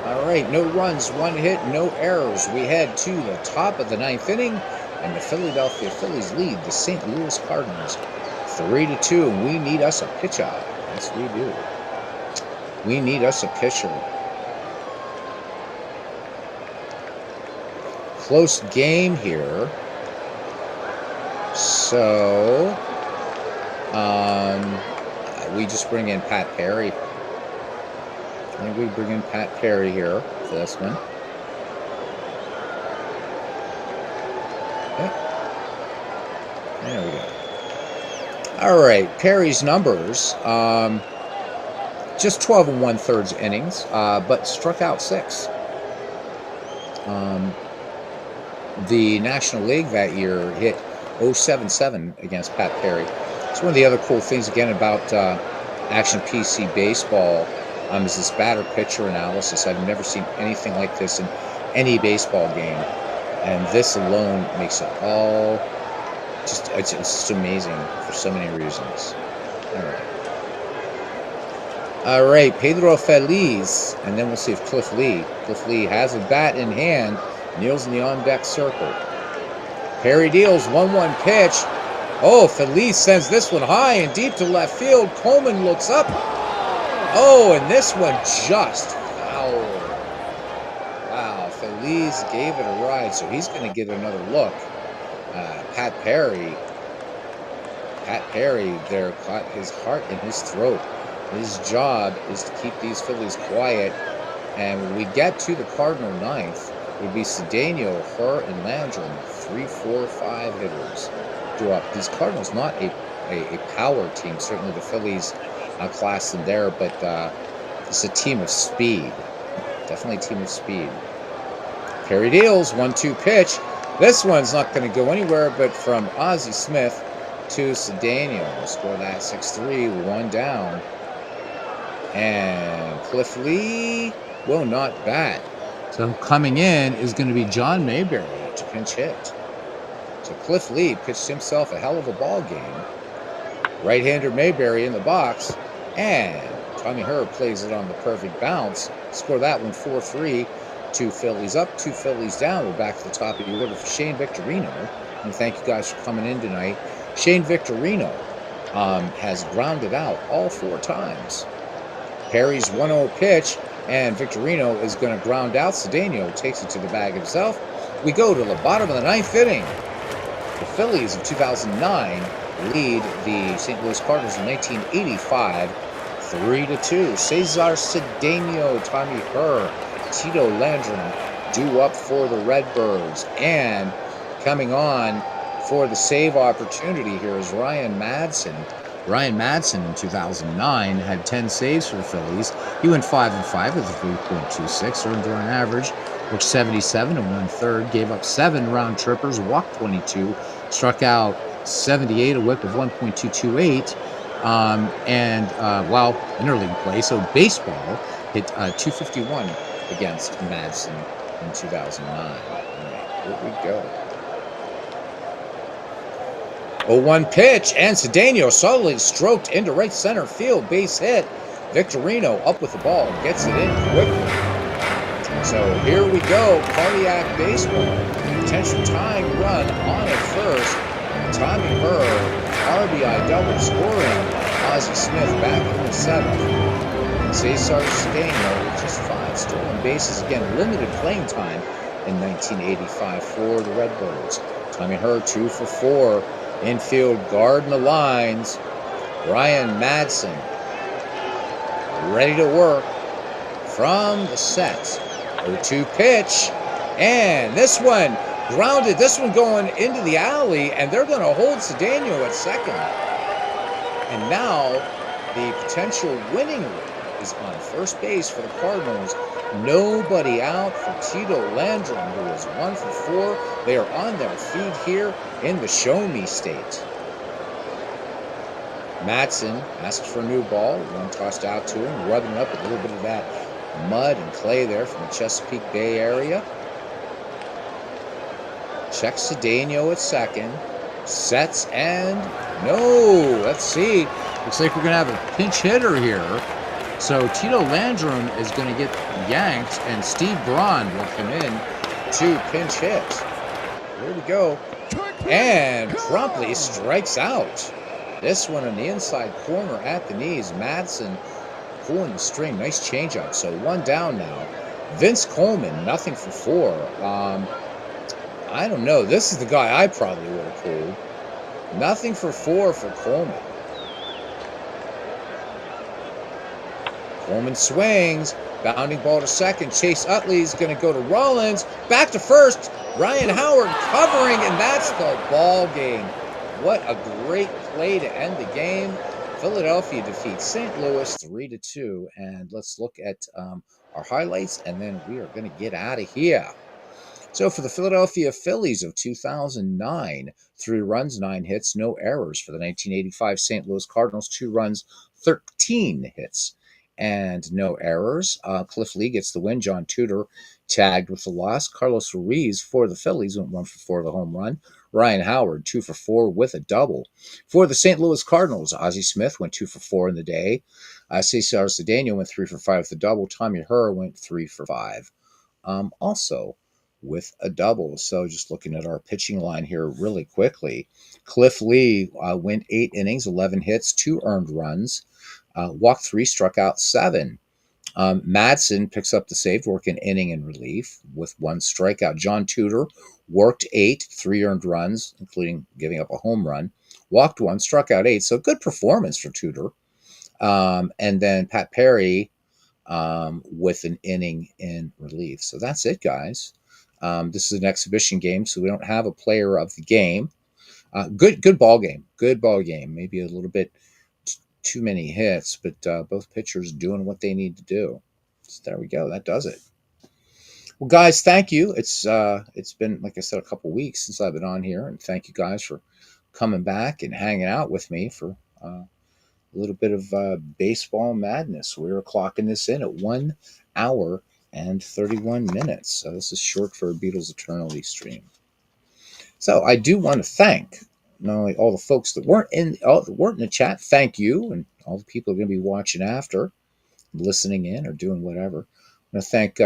All right, no runs, 1 hit, no errors. We head to the top of the 9th inning, and the Philadelphia Phillies lead the St. Louis Cardinals 3-2, and we need us a pitcher. Yes, we do. We need us a pitcher. Close game here. So, We just bring in Pat Perry. I think we bring in Pat Perry here for this one. Yep. There we go. All right, Perry's numbers. Just 12 and 1/3 innings, but struck out 6. The National League that year hit 0.77 against Pat Perry. It's one of the other cool things, again, about Action PC Baseball is this batter-pitcher analysis. I've never seen anything like this in any baseball game. And this alone makes it all it's just amazing for so many reasons. All right, Pedro Feliz, and then we'll see if Cliff Lee has a bat in hand, kneels in the on-deck circle. Perry deals 1-1 pitch. Oh, Feliz sends this one high and deep to left field. Coleman looks up. Oh, and this one just foul. Wow, Feliz gave it a ride, so he's going to get another look. Pat Perry there caught his heart in his throat. His job is to keep these Phillies quiet. And when we get to the Cardinal ninth, it would be Cedeno, Her, and Landrum, 3, 4, 5 hitters do up. These Cardinals, not a power team. Certainly the Phillies class them there, but it's a team of speed. Definitely a team of speed. Perry deals, 1-2 pitch. This one's not going to go anywhere, but from Ozzie Smith to Cedeno. Score that 6-3, 1 down. And Cliff Lee will not bat. So coming in is going to be John Mayberry to pinch hit. So Cliff Lee pitched himself a hell of a ball game. Right-hander Mayberry in the box. And Tommy Herr plays it on the perfect bounce. Score that one 4-3. 2 Phillies up, 2 Phillies down. We're back to the top of the order for Shane Victorino. And thank you guys for coming in tonight. Shane Victorino has grounded out all 4 times. Perry's 1-0 pitch, and Victorino is going to ground out. Cedeno takes it to the bag himself. We go to the bottom of the 9th inning. The Phillies of 2009 lead the St. Louis Cardinals in 1985, 3-2. Cesar Cedeno, Tommy Herr, Tito Landrum due up for the Redbirds. And coming on for the save opportunity here is Ryan Madsen. Ryan Madsen in 2009 had 10 saves for the Phillies. He went 5-5 with a 3.26, earned run average, worked 77 and 1/3, gave up 7 round trippers, walked 22, struck out 78, a whip of 1.228, and while interleague play, so baseball hit 251 against Madsen in 2009. Here we go. 0-1 pitch, and Cedeno solidly stroked into right center field, base hit. Victorino up with the ball, gets it in quickly. So here we go, cardiac baseball. Potential tying run on at first. Tommy Herr, RBI double scoring. Ozzie Smith back in the 7th. Cesar Cedeno with just 5 stolen bases. Again, limited playing time in 1985 for the Redbirds. Tommy Herr 2 for 4. Infield guarding the lines. Ryan Madsen ready to work from the set. 0-2 pitch. And this one grounded. This one going into the alley. And they're going to hold Cedeno at second. And now the potential winning rate is on first base for the Cardinals. Nobody out for Tito Landrum, who is 1 for 4. They are on their feet here in the Show Me State. Madsen asks for a new ball. One tossed out to him, rubbing up a little bit of that mud and clay there from the Chesapeake Bay area. Checks Cedeno at second. Sets and no. Let's see. Looks like we're going to have a pinch hitter here. So Tito Landrum is going to get yanked, and Steve Braun will come in to pinch hit. Here we go. And promptly strikes out. This one on the inside corner at the knees. Madsen pulling the string. Nice changeup. So 1 down now. Vince Coleman, nothing for 4. I don't know. This is the guy I probably would have pulled. Nothing for 4 for Coleman. Coleman swings. Bounding ball to second. Chase Utley's going to go to Rollins. Back to first. Ryan Howard covering, and that's the ball game. What a great play to end the game. Philadelphia defeats St. Louis 3-2. And let's look at our highlights, and then we are going to get out of here. So for the Philadelphia Phillies of 2009, 3 runs, 9 hits, no errors. For the 1985 St. Louis Cardinals, 2 runs, 13 hits, and no errors. Cliff Lee gets the win. John Tudor tagged with the loss. Carlos Ruiz for the Phillies went 1 for 4 with a home run. Ryan Howard 2 for 4 with a double. For the St. Louis Cardinals, Ozzie Smith went 2 for 4 in the day. Cesar Cedeno went 3 for 5 with a double. Tommy Herr went 3 for 5. Also with a double. So just looking at our pitching line here really quickly, Cliff Lee went 8 innings, 11 hits, 2 earned runs, walked 3, struck out 7. Madsen picks up the save, work an inning in relief with 1 strikeout. John Tudor worked 8, 3 earned runs, including giving up a home run, walked 1, struck out 8. So good performance for Tudor. And then Pat Perry with an inning in relief. So that's it, guys. This is an exhibition game, so we don't have a player of the game. Good ball game. Good ball game. Maybe a little bit too many hits, but both pitchers doing what they need to do. So there we go. That does it. Well, guys, thank you. It's been, like I said, a couple weeks since I've been on here, and thank you guys for coming back and hanging out with me for a little bit of baseball madness. We're clocking this in at 1 hour and 31 minutes. So this is short for a Beatles Eternally stream. So I do want to thank not only all the folks that weren't in the chat, thank you, and all the people who are going to be watching after, listening in or doing whatever. I want to thank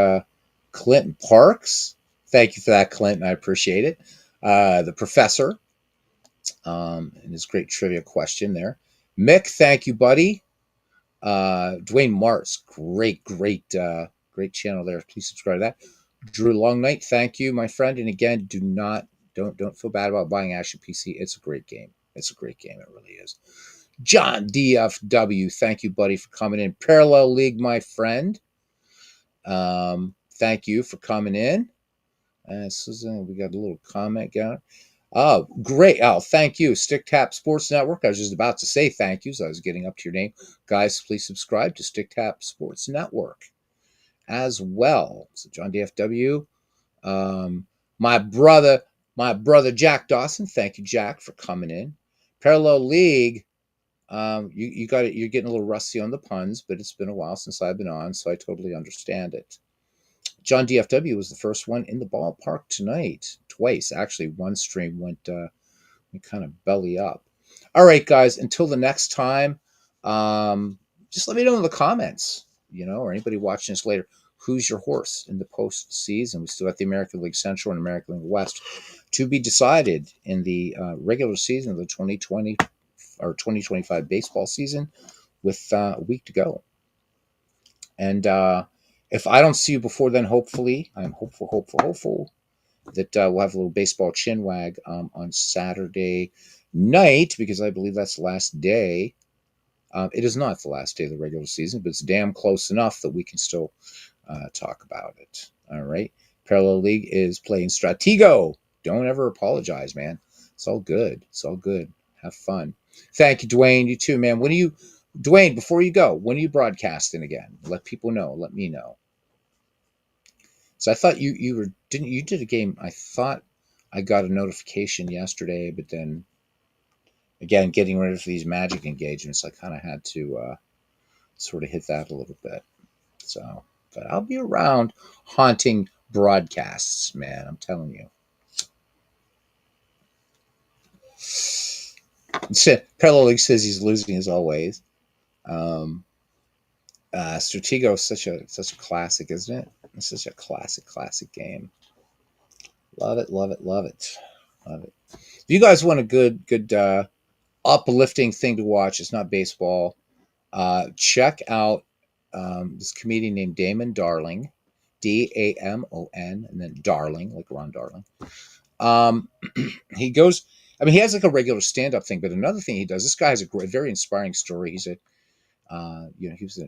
Clinton Parks. Thank you for that, Clinton. I appreciate it. The professor and his great trivia question there. Mick, thank you, buddy. Dwayne Martz, great channel there. Please subscribe to that. Drew Longnight, thank you, my friend. And again, don't feel bad about buying Action PC. It's a great game. It's a great game. It really is. John DFW, thank you, buddy, for coming in. Parallel League, my friend. Thank you for coming in. Susan, we got a little comment going. Oh, great. Oh, thank you. Stick Tap Sports Network. I was just about to say thank you, so I was getting up to your name. Guys, please subscribe to Stick Tap Sports Network as well. So John DFW. My brother Jack Dawson. Thank you, Jack, for coming in. Parallel League. You got it. You're getting a little rusty on the puns, but it's been a while since I've been on, so I totally understand it. John DFW was the first one in the ballpark tonight. Twice, actually. One stream went kind of belly up. All right, guys. Until the next time, just let me know in the comments, or anybody watching this later, who's your horse in the postseason. We still got the American League Central and American League West to be decided in the regular season of the 2020 or 2025 baseball season, with a week to go. And if I don't see you before then, hopefully, I'm hopeful that we'll have a little baseball chinwag on Saturday night, because I believe that's the last day. It is not the last day of the regular season, but it's damn close enough that we can still talk about it. All right. Parallel League is playing Stratego. Don't ever apologize, man. It's all good. It's all good. Have fun. Thank you, Dwayne. You too, man. Dwayne, before you go, when are you broadcasting again? Let people know. Let me know. So I thought you did a game. I thought I got a notification yesterday, but then again, getting ready for these Magic engagements, I kind of had to sort of hit that a little bit. So, but I'll be around haunting broadcasts, man. I'm telling you. Parallel League says he's losing as always. Stratego is such a classic, isn't it? It's such a classic game. Love it. If you guys want a good uplifting thing to watch, it's not baseball. Check out this comedian named Damon Darling, Damon, and then Darling, like Ron Darling. He goes. I mean, he has like a regular stand-up thing, but another thing he does. This guy has a very inspiring story. He's he was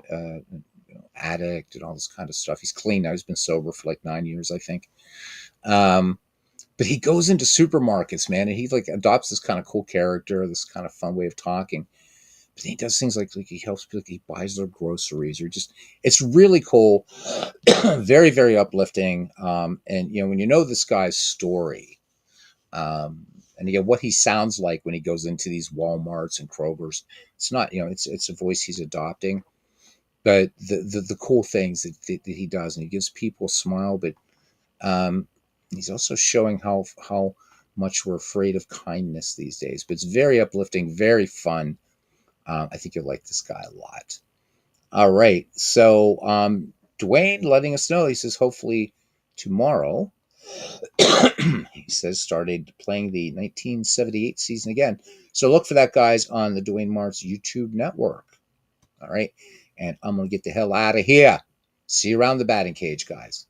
addict and all this kind of stuff. He's clean now. He's been sober for like 9 years, I think. Um, but he goes into supermarkets, man, and he like adopts this kind of cool character, this kind of fun way of talking. But he does things like he helps people, like he buys their groceries, or just it's really cool, very very uplifting. And when you know this guy's story, and again what he sounds like when he goes into these WalMarts and Kroger's, it's not it's a voice he's adopting, but the cool things that he does, and he gives people a smile, but um, he's also showing how much we're afraid of kindness these days. But it's very uplifting, very fun. I think you'll like this guy a lot. All right. So Dwayne letting us know, he says, hopefully tomorrow, he says, started playing the 1978 season again. So look for that, guys, on the Dwayne Martz YouTube network. All right. And I'm going to get the hell out of here. See you around the batting cage, guys.